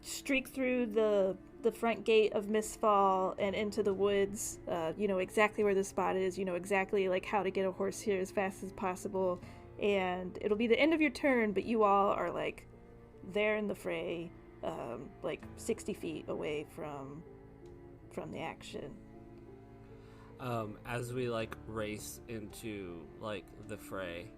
streak through the front gate of Mistfall and into the woods. You know exactly where the spot is. You know exactly how to get a horse here as fast as possible, and it'll be the end of your turn, but you all are there in the fray, 60 feet away from the action. As we race into the fray,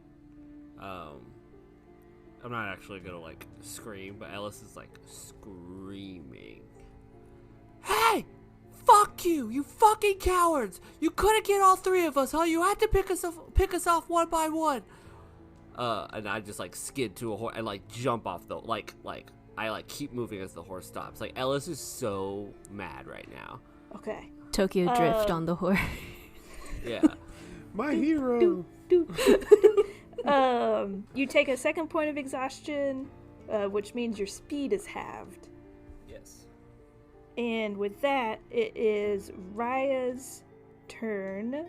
I'm not actually gonna scream, but Ellis is screaming. Hey! Fuck you! You fucking cowards! You couldn't get all 3 of us, huh? You had to pick us off one by one. And I just skid to a horse and jump off the I keep moving as the horse stops. Ellis is so mad right now. Okay. Tokyo Drift on the horse. Yeah. My hero. You take a second point of exhaustion, which means your speed is halved. Yes. And with that, it is Rya's turn.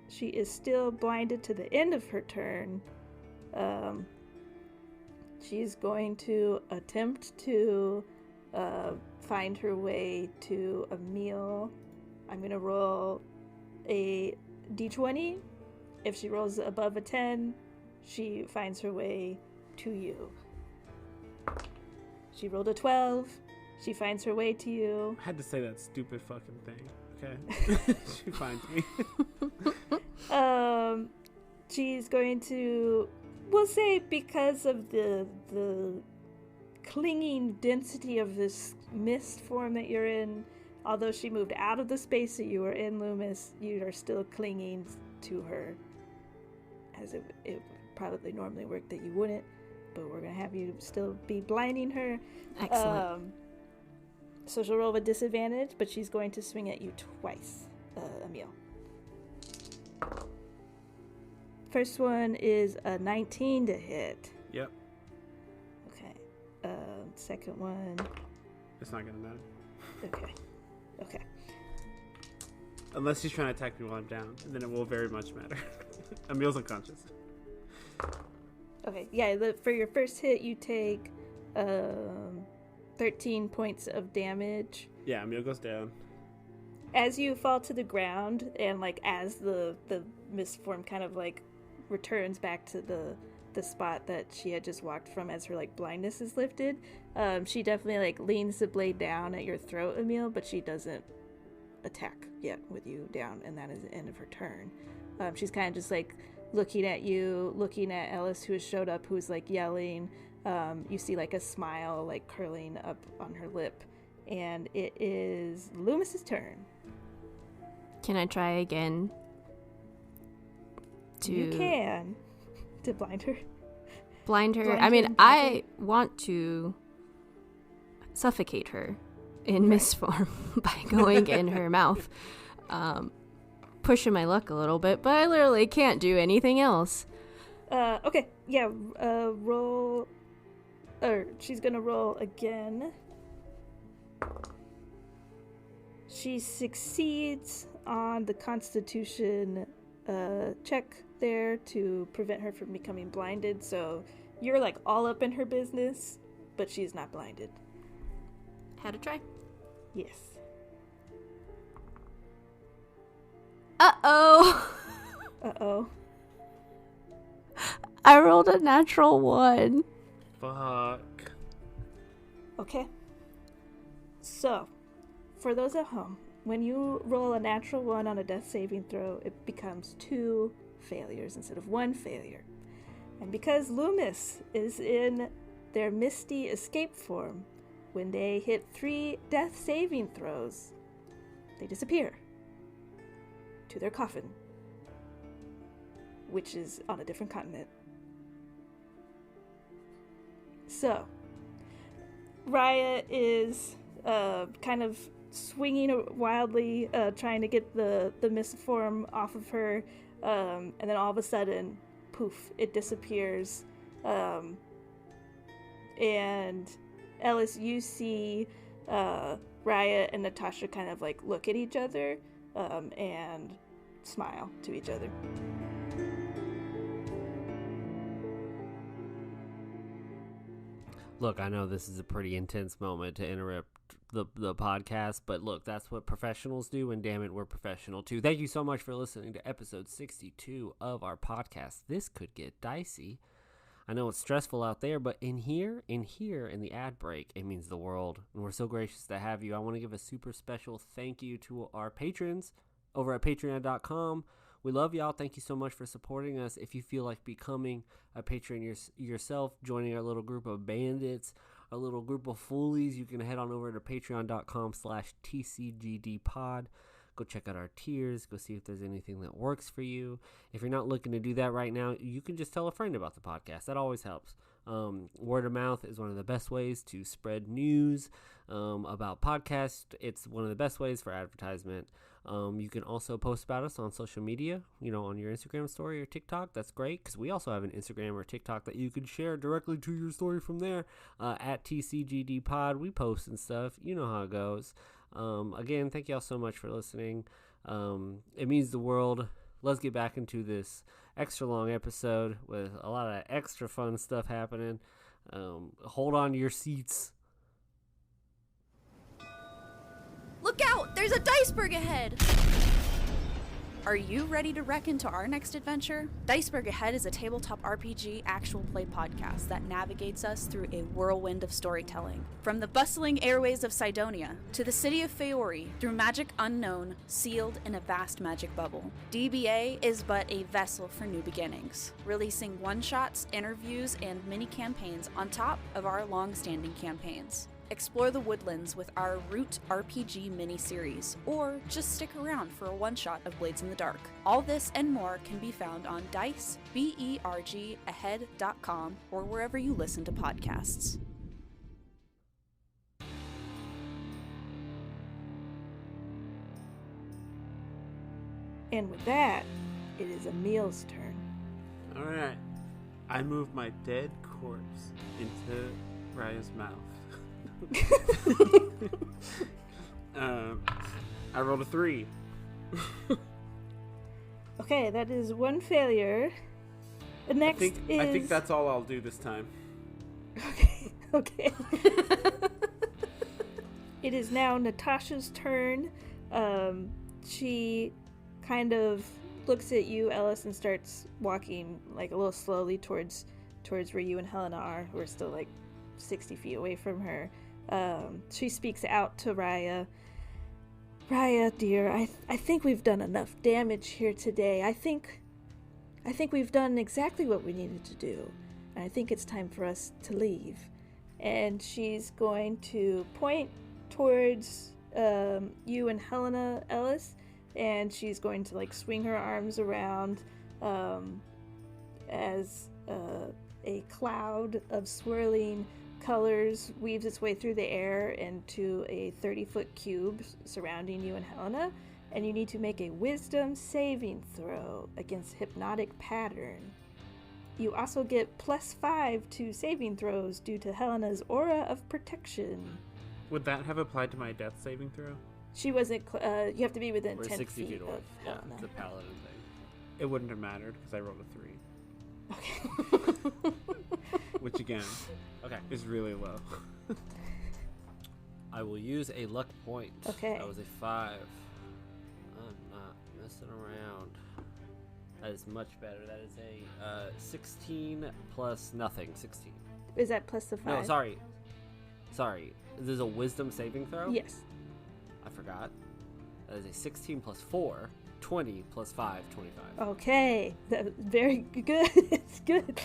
She is still blinded to the end of her turn. She's going to attempt to find her way to Emil. I'm going to roll a d20. If she rolls above a 10, she finds her way to you. She rolled a 12. She finds her way to you. I had to say that stupid fucking thing. Okay. She finds me. She's going to, we'll say, because of the clinging density of this mist form that you're in, although she moved out of the space that you were in, Lü'mis, you are still clinging to her. As it probably normally work that you wouldn't, but we're going to have you still be blinding her. Excellent. So she'll roll with disadvantage, but she's going to swing at you twice, Emil. First one is a 19 to hit. Yep. Okay. Second one. It's not gonna matter. Okay. Unless he's trying to attack me while I'm down, and then it will very much matter. Emil's unconscious. Okay, yeah, for your first hit, you take 13 points of damage. Yeah, Emil goes down. As you fall to the ground, and like as the mist form kind of like returns back to the spot that she had just walked from as her like blindness is lifted, she definitely like leans the blade down at your throat, Emil, but she doesn't attack yet with you down, and that is the end of her turn. She's kind of just like looking at you, looking at Ellis, who has showed up, who's like yelling. You see like a smile like curling up on her lip, and it is Lü'mis's turn. Can I try again? You can. To blind her. Blind her? Blind I mean, her. I want to suffocate her in mist form by going in her mouth. Pushing my luck a little bit, but I literally can't do anything else. Okay, yeah, roll. She's gonna roll again. She succeeds on the Constitution check there to prevent her from becoming blinded, so you're like all up in her business, but she's not blinded. Had to try. Yes. Uh-oh. I rolled a natural 1. Fuck. Okay. So, for those at home, when you roll a natural 1 on a death saving throw, it becomes 2 failures instead of 1 failure. And because Lü'mis is in their misty escape form, when they hit 3 death saving throws, they disappear to their coffin, which is on a different continent. So, Rya is kind of swinging wildly, trying to get the mist form off of her, and then all of a sudden, poof, it disappears. And Ellis, you see Rya and Natasha kind of like look at each other and smile to each other. Look, I know this is a pretty intense moment to interrupt the podcast, but look, that's what professionals do, and damn it, we're professional too. Thank you so much for listening to episode 62 of our podcast. This could get dicey. I know it's stressful out there, but in here, in the ad break, it means the world, and we're so gracious to have you. I want to give a super special thank you to our patrons over at patreon.com. We love y'all. Thank you so much for supporting us. If you feel like becoming a patron yourself, joining our little group of bandits, our little group of foolies, you can head on over to patreon.com/TCGDpod. Go check out our tiers. Go see if there's anything that works for you. If you're not looking to do that right now, you can just tell a friend about the podcast. That always helps. Word of mouth is one of the best ways to spread news about podcasts. It's one of the best ways for advertisement. You can also post about us on social media, on your Instagram story or TikTok. That's great, because we also have an Instagram or TikTok that you can share directly to your story from there. At TCGD Pod, we post and stuff. You know how it goes. Again, thank y'all so much for listening. It means the world. Let's get back into this extra long episode with a lot of extra fun stuff happening. Hold on to your seats. Look out! There's a Diceberg ahead! Are you ready to wreck into our next adventure? Diceberg Ahead is a tabletop RPG actual play podcast that navigates us through a whirlwind of storytelling. From the bustling airways of Cydonia to the city of Feori, through magic unknown, sealed in a vast magic bubble. DBA is but a vessel for new beginnings, releasing one-shots, interviews, and mini-campaigns on top of our long-standing campaigns. explore the woodlands with our Root RPG mini-series, or just stick around for a one-shot of Blades in the Dark. All this and more can be found on dicebergahead.com or wherever you listen to podcasts. And with that, it is Emil's turn. All right. I move my dead corpse into Rya's mouth. I rolled a 3. Okay, that is one failure. The next I think that's all I'll do this time. Okay. It is now Natasha's turn. She kind of looks at you, Ellis, and starts walking like a little slowly towards where you and Helena are, who are still like 60 feet away from her. She speaks out to Rya. Rya, dear, I think we've done enough damage here today. I think we've done exactly what we needed to do. And I think it's time for us to leave. And she's going to point towards you and Helena, Ellis, and she's going to like swing her arms around as a cloud of swirling colors weaves its way through the air into a 30-foot cube surrounding you and Helena, and you need to make a wisdom saving throw against hypnotic pattern. You also get +5 to saving throws due to Helena's aura of protection. Would that have applied to my death saving throw? She wasn't. You have to be within We're 10 60 feet away. of Yeah, Helena. it's a paladin thing. It wouldn't have mattered because I rolled a 3. Okay. Which again Okay. is really low. I will use a luck point. Okay. That was a 5. I'm not messing around. That is much better. That is a 16 plus nothing. 16. Is that plus the 5? No, sorry. This is a wisdom saving throw? Yes. I forgot. That is a 16 plus 4. 20 plus 5. 25. Okay. Very good. It's good.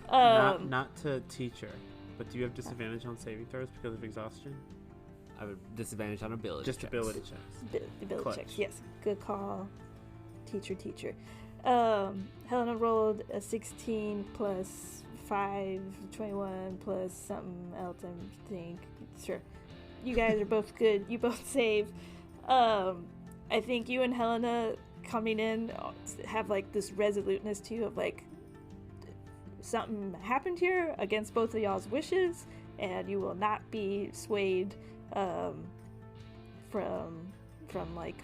Not to teacher, but do you have disadvantage on saving throws because of exhaustion? I have a disadvantage on ability Just checks. ability checks. Ability Clutch. checks. Yes. Good call. Teacher. Helena rolled a 16 plus 5, 21 plus something else, I think. Sure. You guys are both good. You both save. I think you and Helena coming in have like this resoluteness to you of like something happened here against both of y'all's wishes, and you will not be swayed from like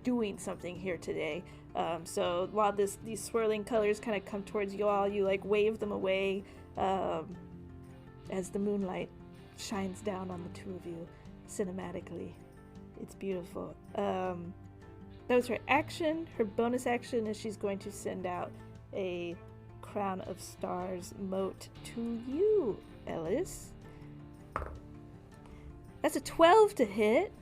doing something here today. So while these swirling colors kind of come towards you all, you like wave them away as the moonlight shines down on the two of you cinematically. It's beautiful. That was her action. Her bonus action is she's going to send out a Crown of Stars mote to you, Ellis. That's a 12 to hit.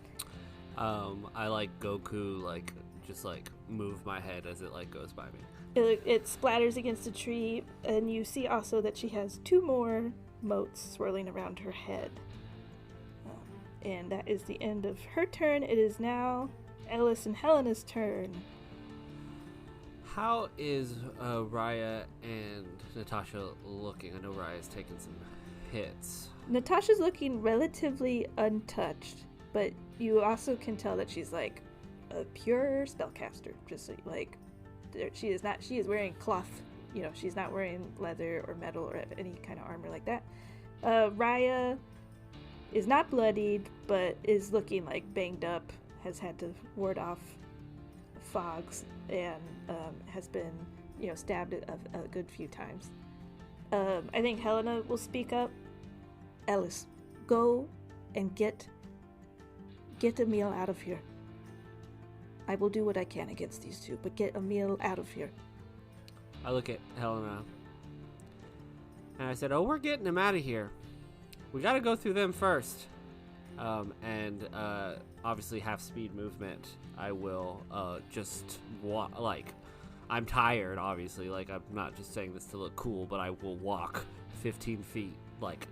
I like Goku, like just like move my head as it like goes by me. It splatters against a tree, and you see also that she has 2 more motes swirling around her head. And that is the end of her turn. It is now Ellis and Helena's turn. How is Rya and Natasha looking? I know Rya's taken some hits. Natasha's looking relatively untouched, but you also can tell that she's like a pure spellcaster. Just so, like, she is wearing cloth. You know, she's not wearing leather or metal or any kind of armor like that. Rya is not bloodied, but is looking like banged up, has had to ward off fogs, and has been, stabbed a good few times. I think Helena will speak up. Ellis, go and get Emil out of here. I will do what I can against these two, but get Emil out of here. I look at Helena and I said, "Oh, we're getting him out of here. We got to go through them first." And obviously half speed movement. I will just walk. Like, I'm tired, obviously. Like, I'm not just saying this to look cool, but I will walk 15 feet, like,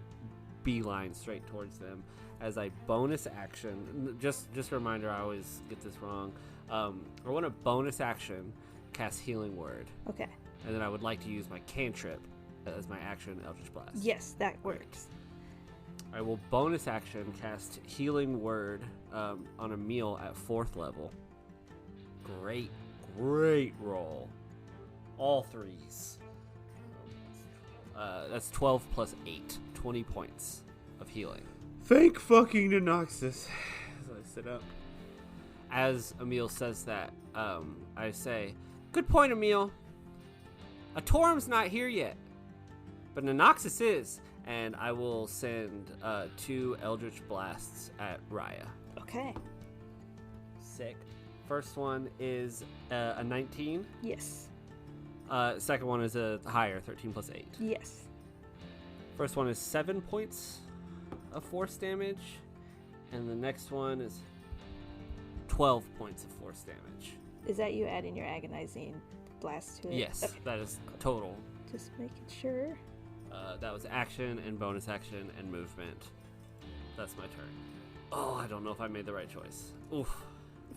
beeline straight towards them. As a bonus action, just a reminder, I always get this wrong. I want a bonus action cast Healing Word. Okay. And then I would like to use my cantrip as my action Eldritch Blast. Yes, that works. I will bonus action cast Healing Word on Emil at 4th level. Great roll. All 3s. That's 12 plus 8. 20 points of healing. Thank fucking Noxus. As I sit up. As Emil says that, I say, "Good point, Emil. A Torum's not here yet, but Noxus is." And I will send 2 Eldritch Blasts at Rya. Okay. Sick. First one is a 19. Yes. Second one is a higher, 13 plus 8. Yes. First one is 7 points of force damage, and the next one is 12 points of force damage. Is that you adding your agonizing blast to it? Yes, Okay. that is total. Just making sure. That was action and bonus action and movement. That's my turn. Oh, I don't know if I made the right choice. Oof.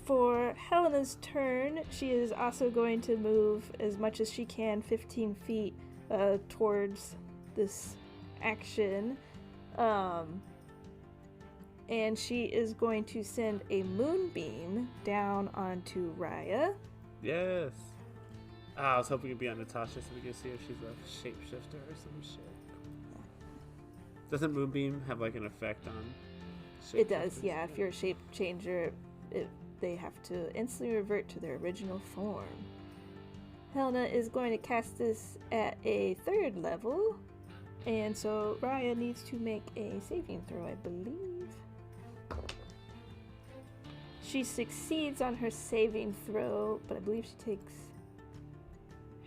For Helena's turn, she is also going to move as much as she can, 15 feet towards this action. And she is going to send a moonbeam down onto Rya. Yes. I was hoping it'd be on Natasha so we could see if she's a shapeshifter or some shit. Doesn't Moonbeam have like an effect on It does, shapeshifters? yeah. If you're a shape changer, they have to instantly revert to their original form. Helena is going to cast this at a 3rd level, and so Rya needs to make a saving throw, I believe. She succeeds on her saving throw, but I believe she takes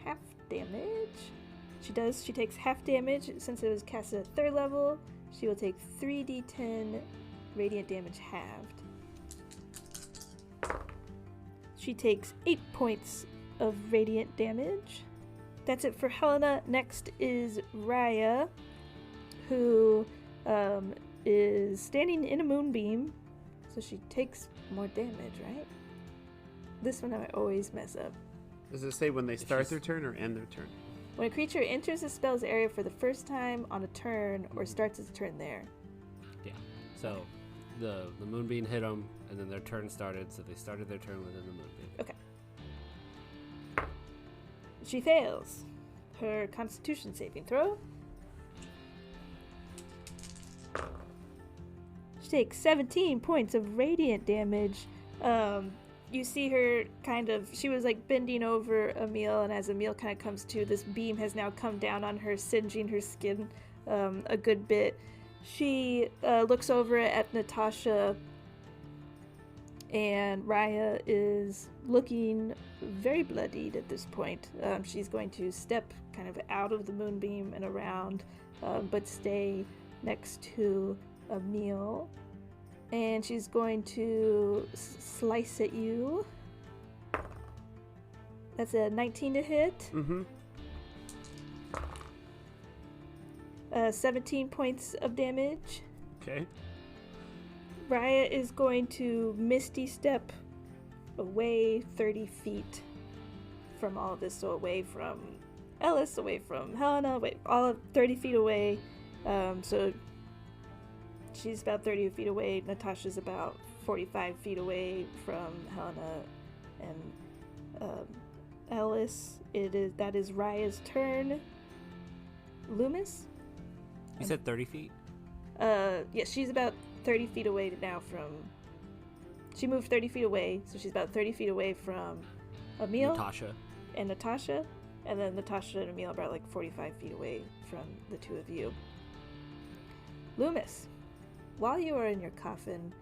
half damage. She does. She takes half damage since it was casted at 3rd level. She will take 3d10 radiant damage halved. She takes 8 points of radiant damage. That's it for Helena. Next is Rya, who is standing in a moonbeam, so she takes more damage, right? This one I always mess up. Does it say when they start their turn or end their turn? When a creature enters the spell's area for the first time on a turn or starts its turn there. Yeah. So the moonbeam hit them, and then their turn started, so they started their turn within the moonbeam. Okay. She fails her Constitution saving throw. She takes 17 points of radiant damage. You see her she was like bending over Emil, and as Emil kind of comes to, this beam has now come down on her, singeing her skin a good bit. She looks over at Natasha, and Rya is looking very bloodied at this point. She's going to step kind of out of the moonbeam and around, but stay next to Emil. And she's going to slice at you. That's a 19 to hit. Mm-hmm. 17 points of damage. Okay. Rya is going to Misty Step away 30 feet from all of this. So away from Ellis, away from Helena, all of 30 feet away. So she's about 30 feet away. Natasha's about 45 feet away from Helena and Ellis. That is Rya's turn. Lü'mis? You said 30 feet? Yes, she's about 30 feet away now from... She moved 30 feet away, so she's about 30 feet away from Emil. Natasha. And Natasha. And then Natasha and Emil are about like 45 feet away from the two of you. Lü'mis, while you are in your coffin,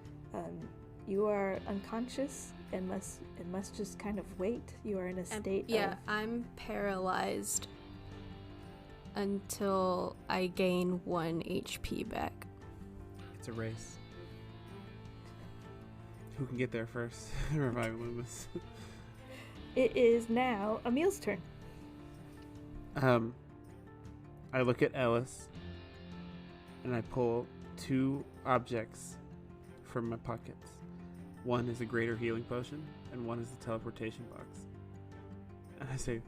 you are unconscious and must just kind of wait. You are in a state of... I'm paralyzed until I gain 1 HP back. It's a race. Who can get there first? Revive Lü'mis. It is now Emil's turn. I look at Ellis. and I pull 2 objects from my pockets. One is a greater healing potion, and one is the teleportation box. And I say,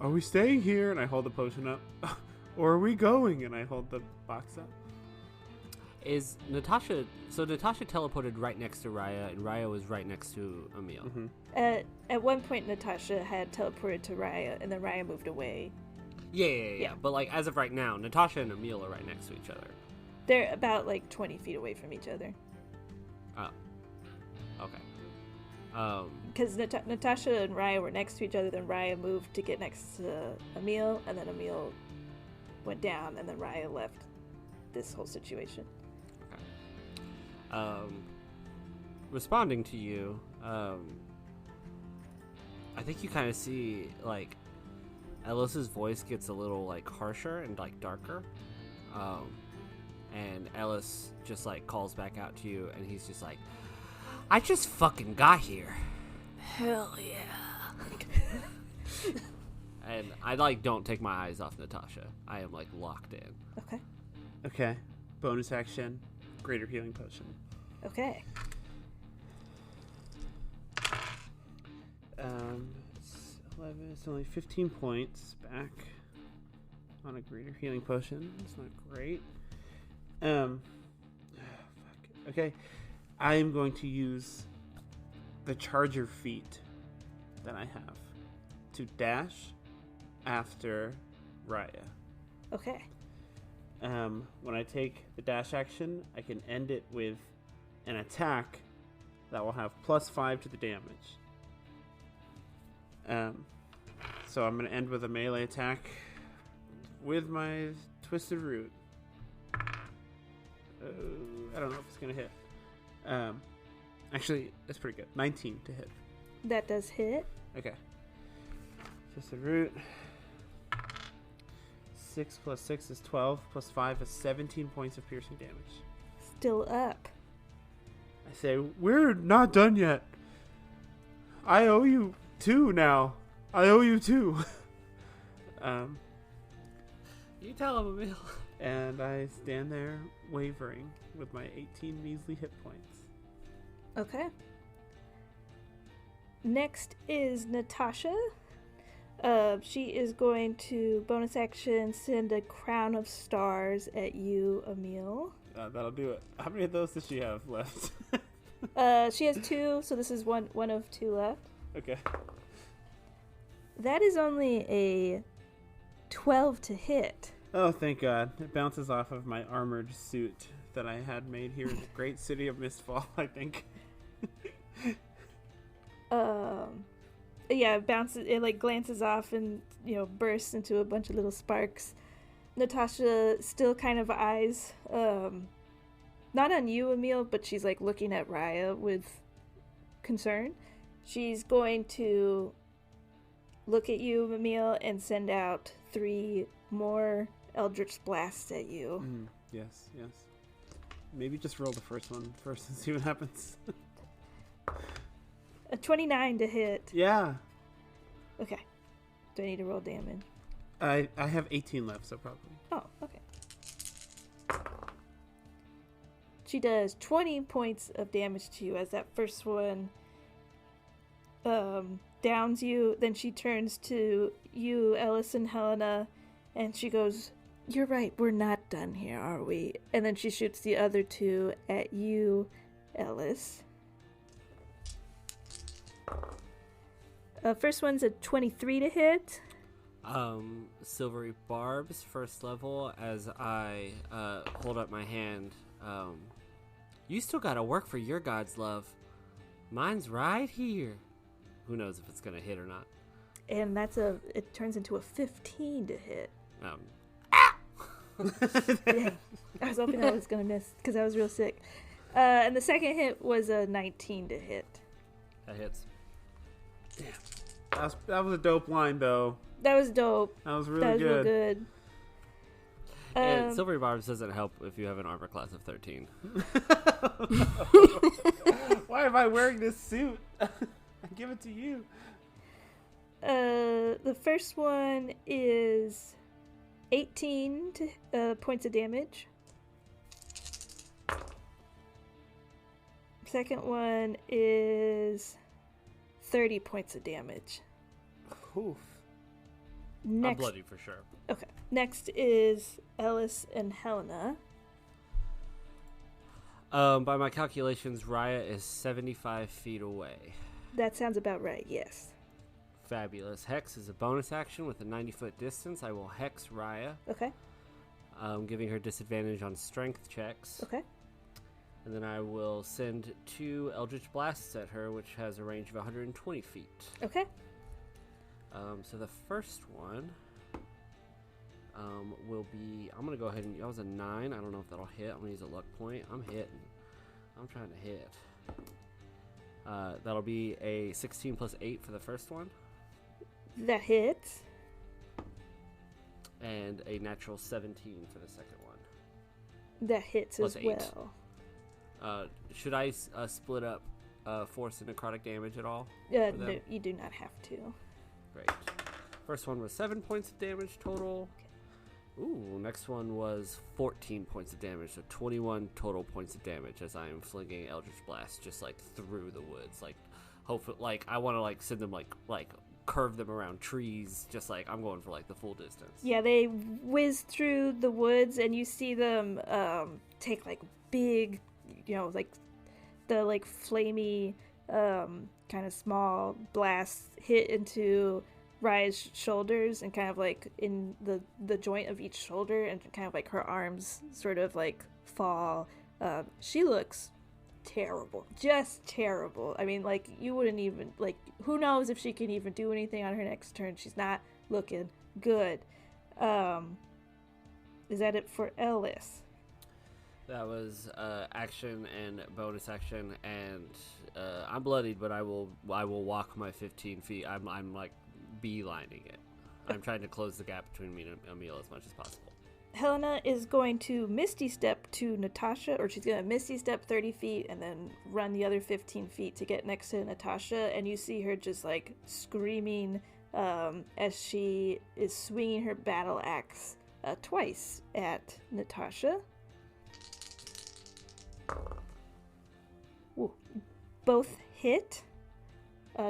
"Are we staying here?" And I hold the potion up. "Or are we going?" And I hold the box up. Is Natasha... So Natasha teleported right next to Rya, and Rya was right next to Emil. Mm-hmm. At one point, Natasha had teleported to Rya, and then Rya moved away. Yeah. But, like, as of right now, Natasha and Emil are right next to each other. They're about, like, 20 feet away from each other. Oh. Okay. Because Natasha and Rya were next to each other, then Rya moved to get next to Emil, and then Emil went down, and then Rya left this whole situation. Responding to you, I think you kind of see, like, Ellis's voice gets a little, like, harsher and, like, darker. And Ellis just, like, calls back out to you, and he's just like, "I just fucking got here." Hell yeah. And I, like, don't take my eyes off Natasha. I am, like, locked in. Okay. Bonus action, greater healing potion. Okay. It's 11. It's only 15 points back on a greater healing potion. It's not great. Fuck. Okay. I am going to use the charger feat that I have to dash after Rya. Okay. When I take the dash action, I can end it with an attack that will have +5 to the damage. So I'm going to end with a melee attack with my Twisted Root. I don't know if it's going to hit. Actually, that's pretty good. 19 to hit. That does hit. Okay. Twisted Root. 6 + 6 is 12, + 5 is 17 points of piercing damage. Still up. I say, "We're not done yet. I owe you 2 now. I owe you 2. You tell him, Emil. And I stand there wavering with my 18 measly hit points. Okay. Next is Natasha. She is going to bonus action send a crown of stars at you, Emil. That'll do it. How many of those does she have left? She has 2, so this is one of 2 left. Okay. That is only a 12 to hit. Oh, thank God. It bounces off of my armored suit that I had made here in the great city of Mistfall, I think. Yeah, it bounces, it like glances off and, bursts into a bunch of little sparks. Natasha still kind of eyes, not on you, Emil, but she's like looking at Rya with concern. She's going to look at you, Emil, and send out 3 more Eldritch Blasts at you. Yes. Maybe just roll the first one first and see what happens. A 29 to hit. Yeah. Okay. Do I need to roll damage? I have 18 left, so probably. Oh, okay. She does 20 points of damage to you as that first one downs you. Then she turns to you, Ellis and Helena, and she goes, "You're right, we're not done here, are we?" And then she shoots the other 2 at you, Ellis. First one's a 23 to hit. Silvery Barbs, first level, as I hold up my hand. You still gotta work for your god's love. Mine's right here. Who knows if it's gonna hit or not. And it turns into a 15 to hit. Yeah, I was hoping I was going to miss because I was real sick. And the second hit was a 19 to hit. That hits. Damn. That was a dope line, though. That was dope. That was really that was good. real good. And Silvery Barbs doesn't help if you have an armor class of 13. Why am I wearing this suit? I give it to you. The first one is 18 points of damage. Second one is 30 points of damage. Oof. I'm Next, bloody for sure. okay. Next is Ellis and Helena. By my calculations, Rya is 75 feet away. That sounds about right, yes. Fabulous. Hex is a bonus action with a 90-foot distance. I will hex Rya, Okay, giving her disadvantage on strength checks. okay. And then I will send 2 Eldritch Blasts at her, which has a range of 120 feet. Okay. So the first one will be... I'm going to go ahead and... That was a 9. I don't know if that'll hit. I'm going to use a luck point. I'm hitting. I'm trying to hit. That'll be a 16 plus 8 for the first one. That hits. And a natural 17 for the second one. That hits Plus as 8. well. Should I split up force and necrotic damage at all? No, you do not have to. Great. First one was 7 points of damage total. Ooh, next one was 14 points of damage, so 21 total points of damage as I am flinging Eldritch Blast just like through the woods. Like, hopefully, like I want to like send them like curve them around trees. Just like I'm going for like the full distance. Yeah, they whiz through the woods, and you see them take like big, like the like flamey, kind of small blasts hit into Rya's shoulders and kind of like in the joint of each shoulder, and kind of like her arms sort of like fall. She looks terrible, just terrible. I mean, like, you wouldn't even, like, who knows if she can even do anything on her next turn. She's not looking good. Is that it for Ellis? That was action and bonus action, and I'm bloodied, but I will walk my 15 feet. I'm like beelining it. I'm trying to close the gap between me and Emil as much as possible. Helena is going to Misty Step to Natasha, or she's going to Misty Step 30 feet and then run the other 15 feet to get next to Natasha, and you see her just like screaming as she is swinging her battle axe twice at Natasha. Ooh, both hit.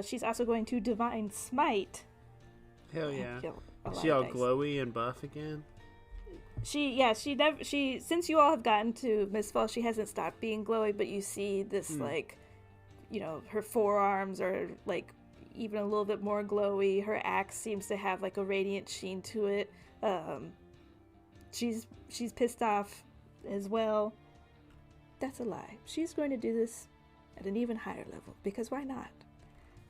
She's also going to Divine Smite. Hell yeah. Is Is she all glowy and buff again? She since you all have gotten to Mistfall, she hasn't stopped being glowy, but you see this like, her forearms are like even a little bit more glowy. Her axe seems to have like a radiant sheen to it. She's pissed off as well. That's a lie. She's going to do this at an even higher level, because why not?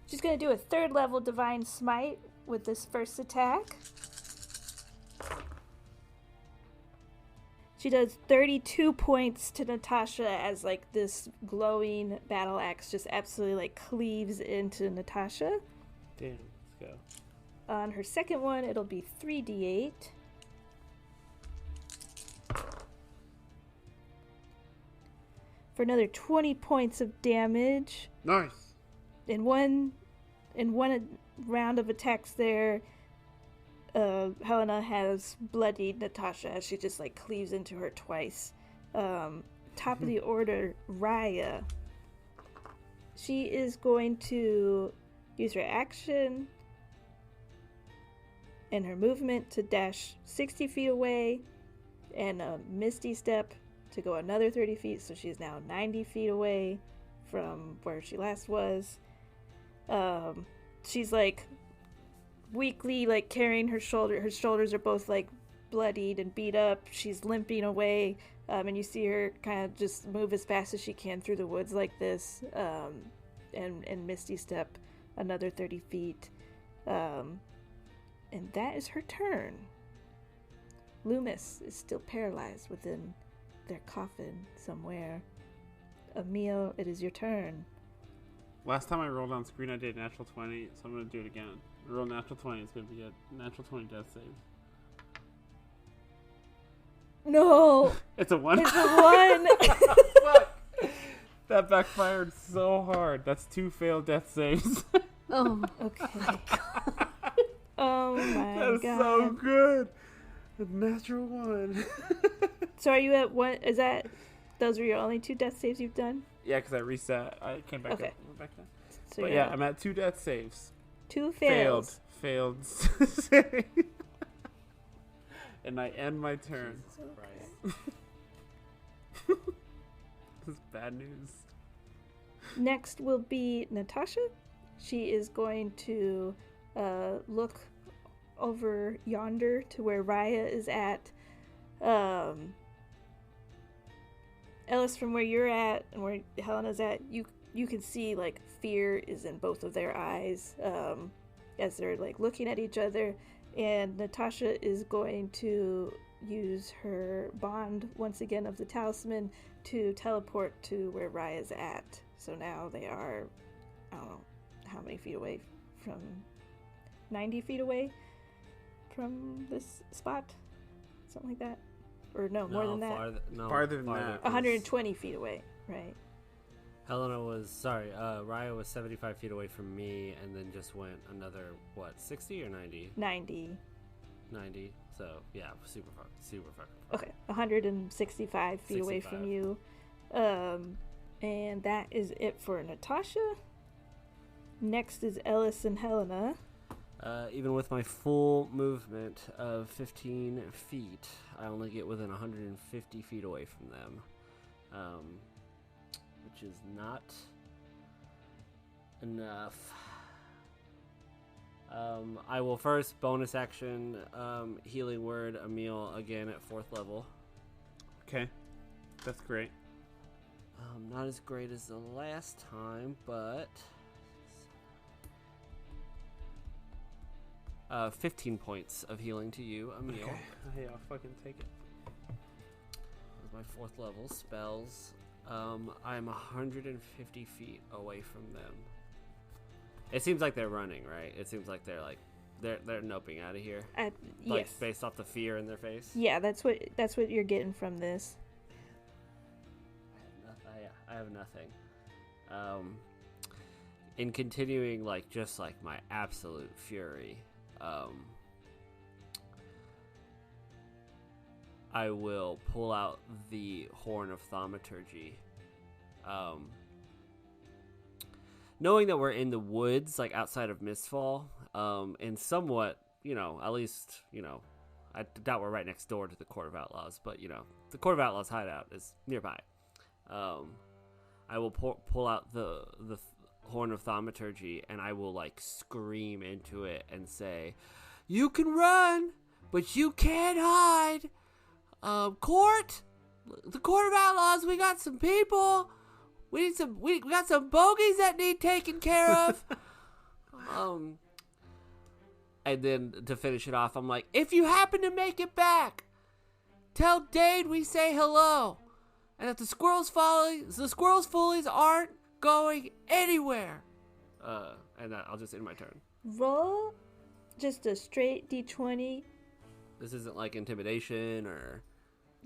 She's going to do a 3rd level Divine Smite with this first attack. She does 32 points to Natasha as like this glowing battle axe just absolutely like cleaves into Natasha. Damn, let's go. On her second one, it'll be 3d8. For another 20 points of damage. Nice. In one round of attacks there, Helena has bloodied Natasha as she just like cleaves into her twice. Top of the order, Rya. She is going to use her action and her movement to dash 60 feet away, and a Misty Step to go another 30 feet, so she's now 90 feet away from where she last was. She's like weakly like carrying her shoulder. Her shoulders are both like bloodied and beat up. She's limping away, and you see her kind of just move as fast as she can through the woods like this, and Misty Step another 30 feet. And that is her turn. Lü'mis is still paralyzed within their coffin somewhere. Emil, it is your turn. Last time I rolled on screen, I did natural 20, so I'm going to do it again. Roll natural 20, it's going to be a natural 20 death save. No! It's a 1? It's a 1! Fuck! That backfired so hard. That's 2 failed death saves. Oh, Okay. Oh my That's god. so good. A natural 1. So are you at one? Is that, those were your only 2 death saves you've done? Yeah, because I reset. I came back Okay. up. Went back down. So But yeah, I'm at 2 death saves. 2 fails. Failed save. And I end my turn. Okay. This is bad news. Next will be Natasha. She is going to look over yonder to where Rya is at. Ellis, from where you're at and where Helena's at, you can see like fear is in both of their eyes as they're like looking at each other. And Natasha is going to use her bond once again of the talisman to teleport to where Rya's at. So now they are, I don't know how many feet away from, 90 feet away from this spot? Something like that? Or no, more than that? Farther than that. 120 feet away, right? Helena was, Rya was 75 feet away from me and then just went another, 60 or 90? 90. 90. So, yeah, super fucking far. Okay, 165 feet away from you. And that is it for Natasha. Next is Ellis and Helena. Even with my full movement of 15 feet, I only get within 150 feet away from them. Which is not enough. I will first bonus action healing word Emil again at 4th level. Okay, that's great. Not as great as the last time, but 15 points of healing to you, Emil. Okay, hey, I'll fucking take it. With my 4th level spells. I'm 150 feet away from them. It seems like they're running, right? It seems like they're noping out of here. Yes. Based off the fear in their face. Yeah, that's what you're getting from this. I have nothing. In continuing, just my absolute fury, I will pull out the Horn of Thaumaturgy. Knowing that we're in the woods, outside of Mistfall, and somewhat, at least, I doubt we're right next door to the Court of Outlaws, but, the Court of Outlaws hideout is nearby. I will pull out the Horn of Thaumaturgy, and I will, scream into it and say, "You can run, but you can't hide! Court! The Court of Outlaws, we got some people! We got some bogeys that need taken care of!" And then to finish it off, I'm like, "If you happen to make it back, tell Dade we say hello, and that the squirrels foolies aren't going anywhere." And I'll just end my turn. Roll just a straight D20. This isn't intimidation or...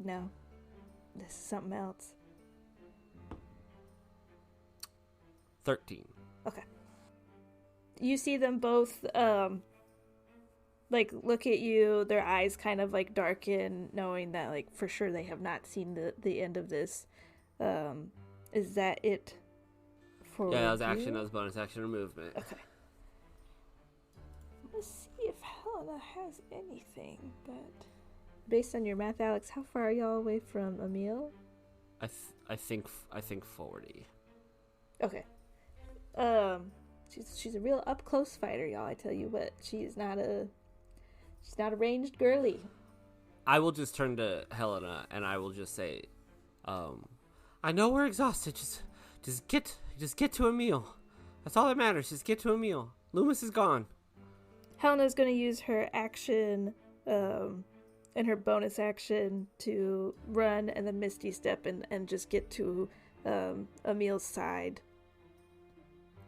No, this is something else. 13. Okay. You see them both, look at you, their eyes kind of, darken, knowing that, for sure they have not seen the end of this. Is that it for Yeah, that was you? action, that was bonus action or movement. Okay. Let's see if Helena has anything, but... Based on your math, Alex, how far are y'all away from Emil? I think 40. Okay. She's a real up close fighter, y'all. I tell you what, she's not a ranged girly. I will just turn to Helena and I will just say, I know we're exhausted. Just get to Emil. That's all that matters. Just get to Emil. Lü'mis is gone. Helena's going to use her action, and her bonus action to run and then Misty Step and just get to Emil's side.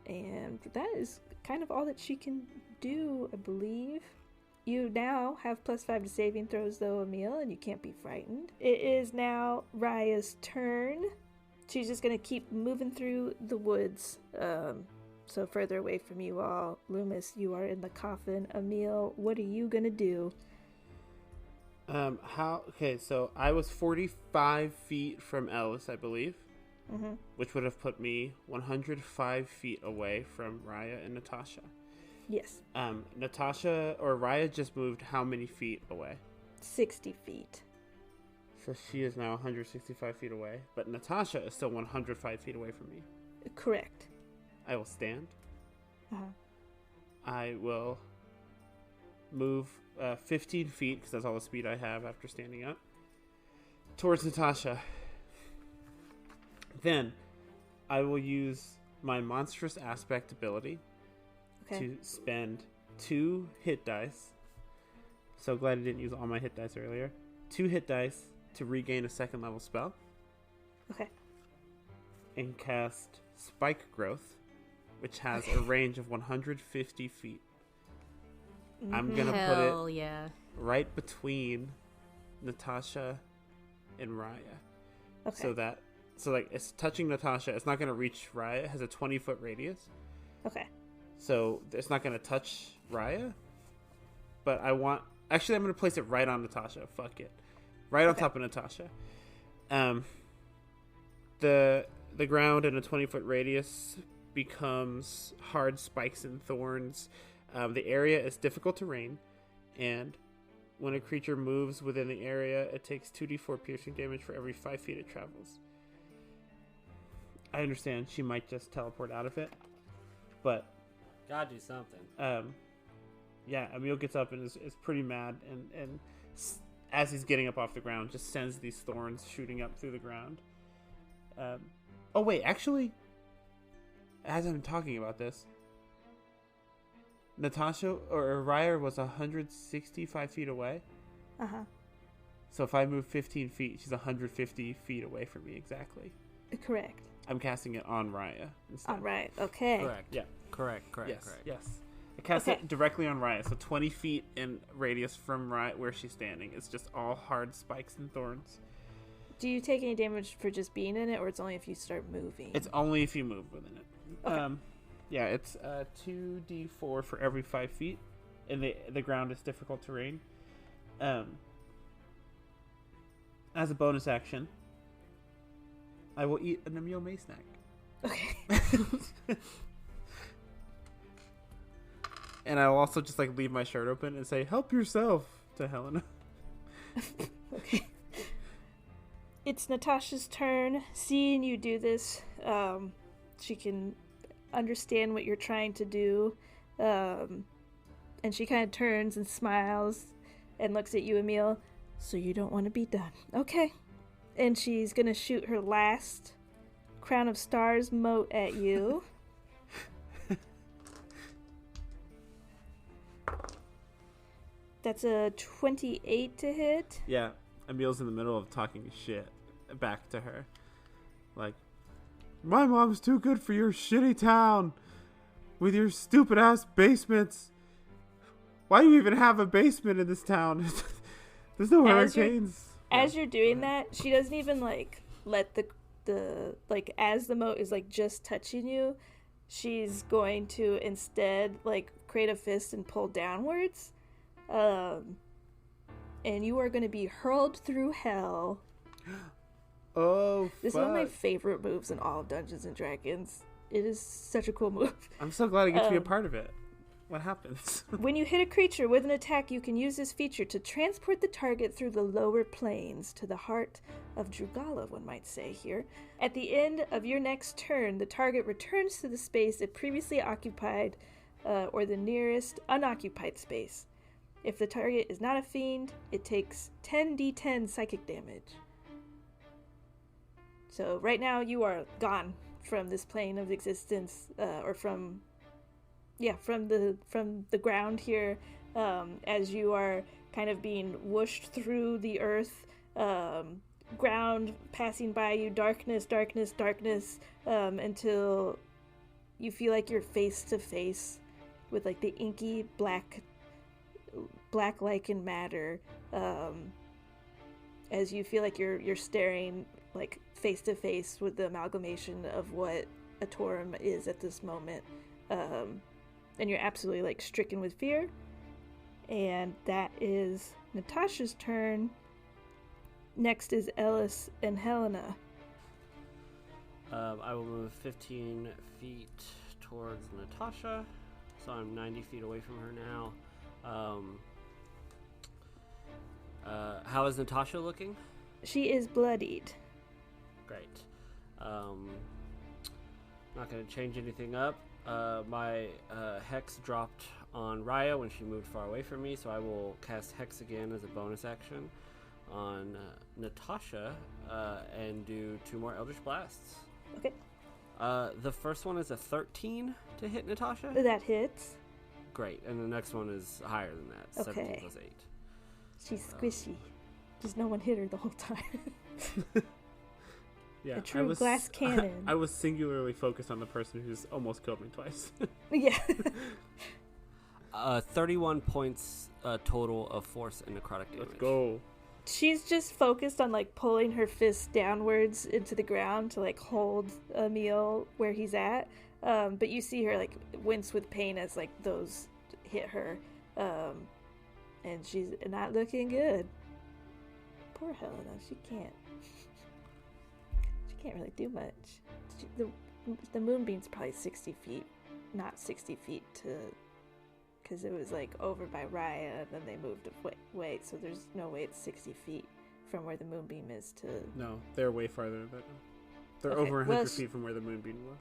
And that is kind of all that she can do, I believe. You now have +5 to saving throws, though, Emil, and you can't be frightened. It is now Rya's turn. She's just going to keep moving through the woods, so further away from you all. Lü'mis, you are in the coffin. Emil, what are you going to do? Okay, so I was 45 feet from Ellis, I believe. which would have put me 105 feet away from Rya and Natasha. Yes. Natasha or Rya just moved how many feet away? 60 feet. So she is now 165 feet away, but Natasha is still 105 feet away from me. Correct. I will stand. Uh-huh. I will move 15 feet, because that's all the speed I have after standing up, towards Natasha. Then I will use my monstrous aspect ability to spend 2 hit dice. So glad I didn't use all my hit dice earlier. 2 hit dice to regain a 2nd level spell. Okay. And cast Spike Growth, which has a range of 150 feet. I'm going to put it right between Natasha and Rya. Okay. So like it's touching Natasha. It's not going to reach Rya. It has a 20-foot radius. Okay. So it's not going to touch Rya. But I'm going to place it right on Natasha. Fuck it. Right on top of Natasha. The ground in a 20-foot radius becomes hard spikes and thorns. The area is difficult terrain, and when a creature moves within the area, it takes 2d4 piercing damage for every 5 feet it travels. I understand she might just teleport out of it, but gotta do something. Yeah, Emil gets up and is pretty mad, and as he's getting up off the ground, just sends these thorns shooting up through the ground. Oh wait, actually, as I'm talking about this, Natasha or Rya was 165 feet away. So if I move 15 feet, she's 150 feet away from me exactly. Correct. I'm casting it on Rya instead. All right. Okay. Correct. Yeah. Correct. Yes. I cast it directly on Rya, so 20 feet in radius from Rya where she's standing. It's just all hard spikes and thorns. Do you take any damage for just being in it, or it's only if you start moving? It's only if you move within it. Okay. Yeah, it's 2d4 for every 5 feet, and the ground is difficult terrain. As a bonus action, I will eat an Emil May snack. Okay. And I will also just leave my shirt open and say, "Help yourself," to Helena. Okay. It's Natasha's turn. Seeing you do this, she can understand what you're trying to do, and she kind of turns and smiles and looks at you, Emil. So you don't want to be done. Okay. And she's gonna shoot her last Crown of Stars mote at you. That's a 28 to hit. Yeah, Emil's in the middle of talking shit back to her. Like, my mom's too good for your shitty town with your stupid ass basements. Why do you even have a basement in this town? There's no hurricanes. As you're doing that, she doesn't even let the as the moat is just touching you, she's going to instead create a fist and pull downwards. And you are going to be hurled through hell. Oh, this is one of my favorite moves in all of Dungeons and Dragons. It is such a cool move. I'm so glad I get to be a part of it. What happens? When you hit a creature with an attack, you can use this feature to transport the target through the lower planes to the heart of Drugala, one might say here. At the end of your next turn, the target returns to the space it previously occupied, or the nearest unoccupied space. If the target is not a fiend, it takes 10d10 psychic damage. So right now you are gone from this plane of existence, or from the ground here, as you are kind of being whooshed through the earth, ground passing by you, darkness, until you feel like you're face to face with the inky black lichen matter, as you feel like you're staring face to face with the amalgamation of what a Torum is at this moment, and you're absolutely stricken with fear. And that is Natasha's turn. Next is Ellis and Helena. I will move 15 feet towards Natasha, so I'm 90 feet away from her now. How is Natasha looking? She is bloodied. Great. Not going to change anything up. My Hex dropped on Rya when she moved far away from me, so I will cast Hex again as a bonus action on Natasha and do 2 more Eldritch Blasts. Okay. The first one is a 13 to hit Natasha. That hits. Great. And the next one is higher than that. Okay. 17 plus 8. She's squishy. Just no one hit her the whole time. Yeah, a true glass cannon. I was singularly focused on the person who's almost killed me twice. Yeah. 31 points total of force and necrotic damage. Let's go. She's just focused on like pulling her fist downwards into the ground to like hold Emil where he's at. But you see her like wince with pain as like those hit her. And she's not looking good. Poor Helena, she can't really do much. The moonbeam's probably 60 feet, not 60 feet to, because it was like over by Rya and then they moved away, so there's no way it's 60 feet from where the moonbeam is to. No, they're way farther. They're Okay, over 100 well, feet from where the moonbeam was.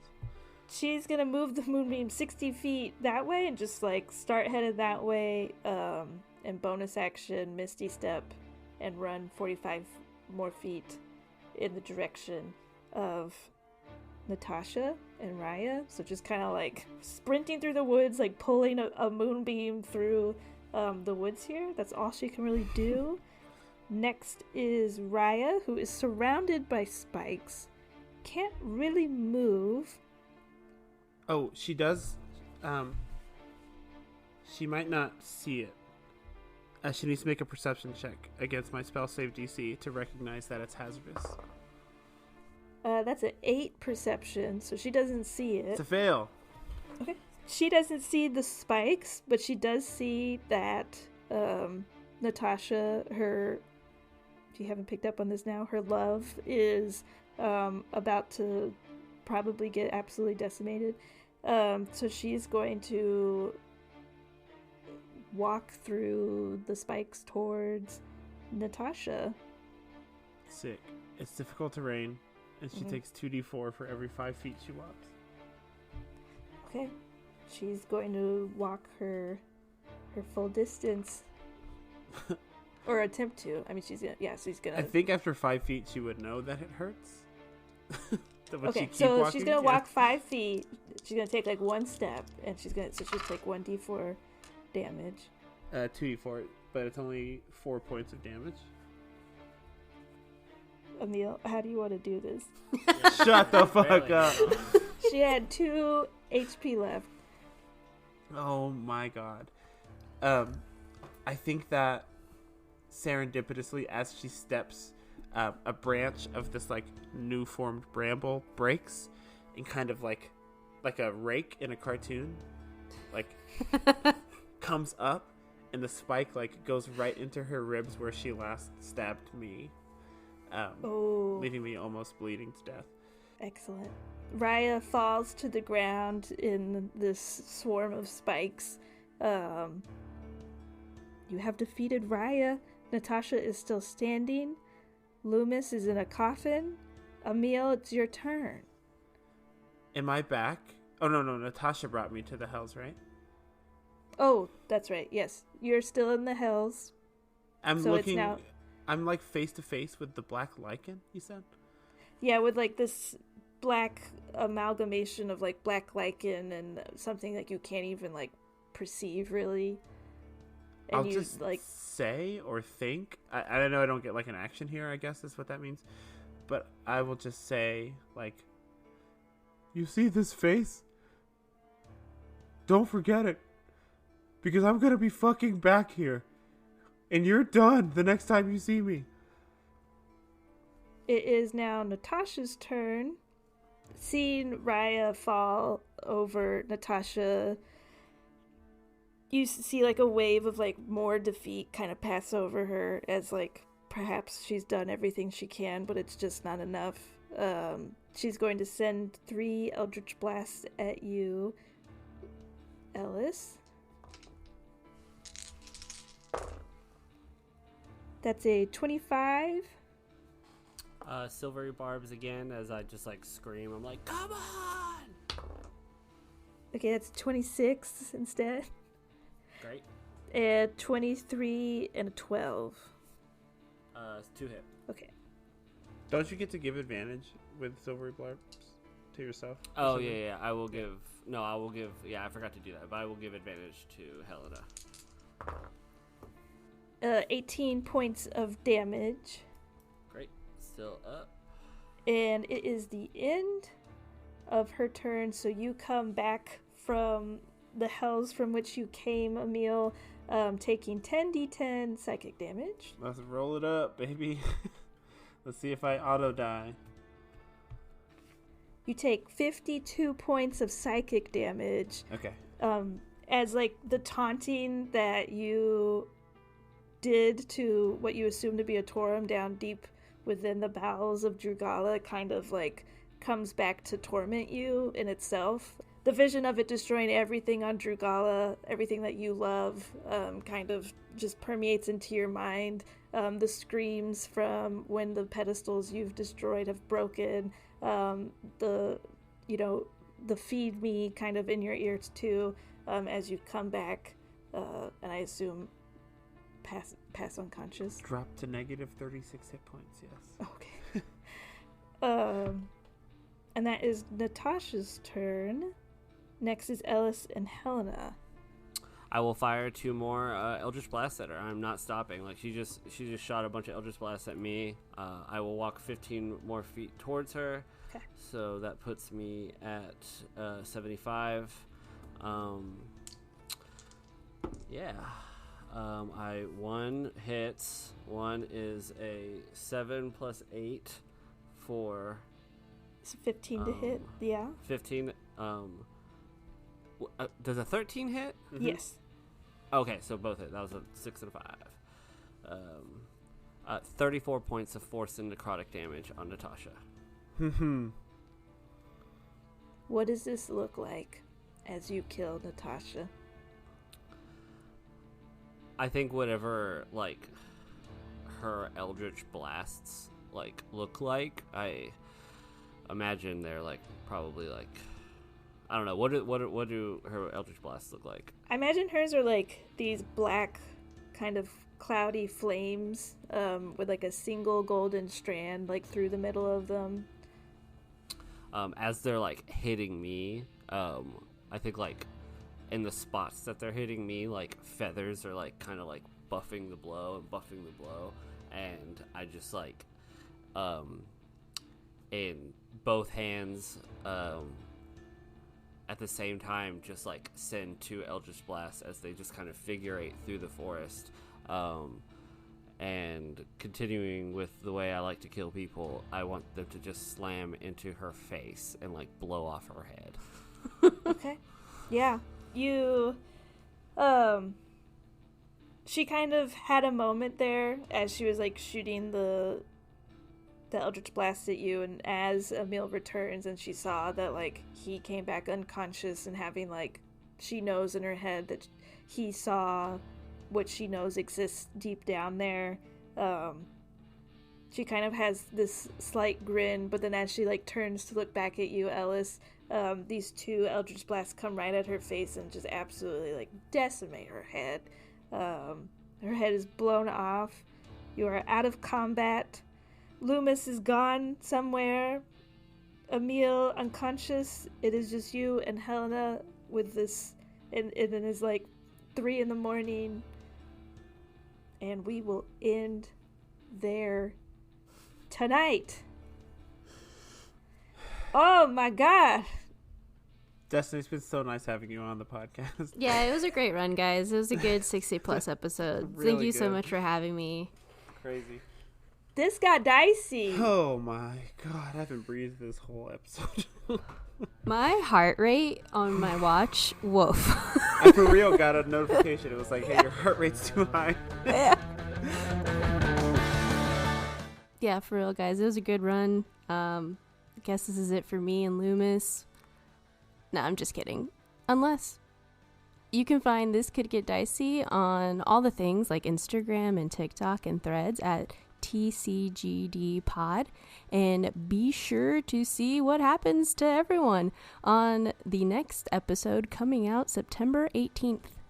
She's gonna move the moonbeam 60 feet that way and just like start headed that way, and bonus action Misty Step and run 45 more feet in the direction of Natasha and Rya. So just kind of like sprinting through the woods, like pulling a moonbeam through the woods here. That's all she can really do. Next is Rya, who is surrounded by spikes. Can't really move. Oh, she does. She might not see it. She needs to make a perception check against my spell save DC to recognize that it's hazardous. That's an 8 perception, so she doesn't see it. It's a fail. Okay. She doesn't see the spikes, but she does see that Natasha, if you haven't picked up on this now, her love is about to probably get absolutely decimated. So she's going to walk through the spikes towards Natasha. Sick. It's difficult terrain, and she takes 2d4 for every 5 feet she walks. Okay. She's going to walk her full distance. Or attempt to. I mean, she's gonna... I think after 5 feet she would know that it hurts. Okay, so she's gonna walk 5 feet. She's gonna take like 1 step, and she'll take 1d4 damage. 2d4, but it's only 4 points of damage. Emil, how do you want to do this? Shut the fuck up. She had 2 HP left. Oh my god. I think that serendipitously, as she steps, a branch of this like new formed bramble breaks and kind of like a rake in a cartoon, like comes up, and the spike like goes right into her ribs where she last stabbed me, leaving me almost bleeding to death. Excellent. Rya falls to the ground in this swarm of spikes. You have defeated Rya. Natasha is still standing. Lü'mis is in a coffin. Emil, it's your turn. Am I back? Oh, no, Natasha brought me to the hells, right? Oh, that's right. Yes, you're still in the hells. I'm like face to face with the black lichen, you said? Yeah, with like this black amalgamation of like black lichen and something that you can't even like perceive really. And I'll just like say or think. I know I don't get like an action here, I guess is what that means. But I will just say, like, you see this face? Don't forget it. Because I'm gonna be fucking back here. And you're done the next time you see me. It is now Natasha's turn. Seeing Rya fall over Natasha, you see like a wave of like more defeat kind of pass over her as like perhaps she's done everything she can, but it's just not enough. She's going to send 3 Eldritch Blasts at you, Ellis. That's a 25. Silvery barbs again as I just like scream. I'm like, come on! Okay, that's 26 instead. Great. And 23 and a 12. It's 2 hit. Okay. Don't you get to give advantage with silvery barbs to yourself? Oh, yeah. I will give. No, I will give. Yeah, I forgot to do that, but I will give advantage to Helena. 18 points of damage. Great. Still up. And it is the end of her turn, so you come back from the hells from which you came, Emil, taking 10d10 psychic damage. Let's roll it up, baby. Let's see if I auto-die. You take 52 points of psychic damage. Okay. As, like, the taunting that you did to what you assume to be a Torum down deep within the bowels of Drugala kind of, like, comes back to torment you in itself. The vision of it destroying everything on Drugala, everything that you love, kind of just permeates into your mind. The screams from when the pedestals you've destroyed have broken, the feed me kind of in your ears too, as you come back, and I assume pass unconscious. Drop to negative 36 hit points, yes. Okay. And that is Natasha's turn. Next is Ellis and Helena. I will fire 2 more Eldritch Blasts at her. I'm not stopping. Like she just shot a bunch of Eldritch Blasts at me. I will walk 15 more feet towards her. Okay. So that puts me at 75. One hits. One is a 7 plus 8 for. It's 15 to hit. Yeah. 15. Does a 13 hit? Mm-hmm. Yes. Okay, so both hit. That was a 6 and a 5. 34 points of force and necrotic damage on Natasha. What does this look like as you kill Natasha? I think whatever, like, her Eldritch Blasts, like, look like, I imagine they're, like, probably, like, I don't know. What do her Eldritch Blasts look like? I imagine hers are like these black, kind of cloudy flames, with like a single golden strand like through the middle of them. As they're like hitting me, I think like in the spots that they're hitting me, like feathers are like kind of like buffing the blow, and I just like, in both hands, at the same time, just like send 2 Eldritch Blasts as they just kind of figurate through the forest. And continuing with the way I like to kill people, I want them to just slam into her face and like blow off her head. Okay. Yeah. You, she kind of had a moment there as she was like shooting the Eldritch Blast at you, and as Emil returns and she saw that like he came back unconscious and having like, she knows in her head that he saw what she knows exists deep down there, she kind of has this slight grin, but then as she like turns to look back at you, Ellis, these 2 Eldritch Blasts come right at her face and just absolutely like decimate her head. Her head is blown off. You are out of combat. Lü'mis is gone somewhere. Emil unconscious. It is just you and Helena with this, and it is like 3 a.m, and we will end there tonight. Oh my god. Destiny, it's been so nice having you on the podcast. Yeah, it was a great run, guys. It was a good 60-plus episode. Really Thank you so good. much for having me. Crazy. This got dicey. Oh my god, I haven't breathed this whole episode. My heart rate on my watch, woof. I for real got a notification. It was like, hey, your heart rate's too high. Yeah, for real, guys. It was a good run. I guess this is it for me and Lü'mis. No, I'm just kidding. Unless you can find This Could Get Dicey on all the things like Instagram and TikTok and Threads at TCGD Pod. And be sure to see what happens to everyone on the next episode coming out September 18th.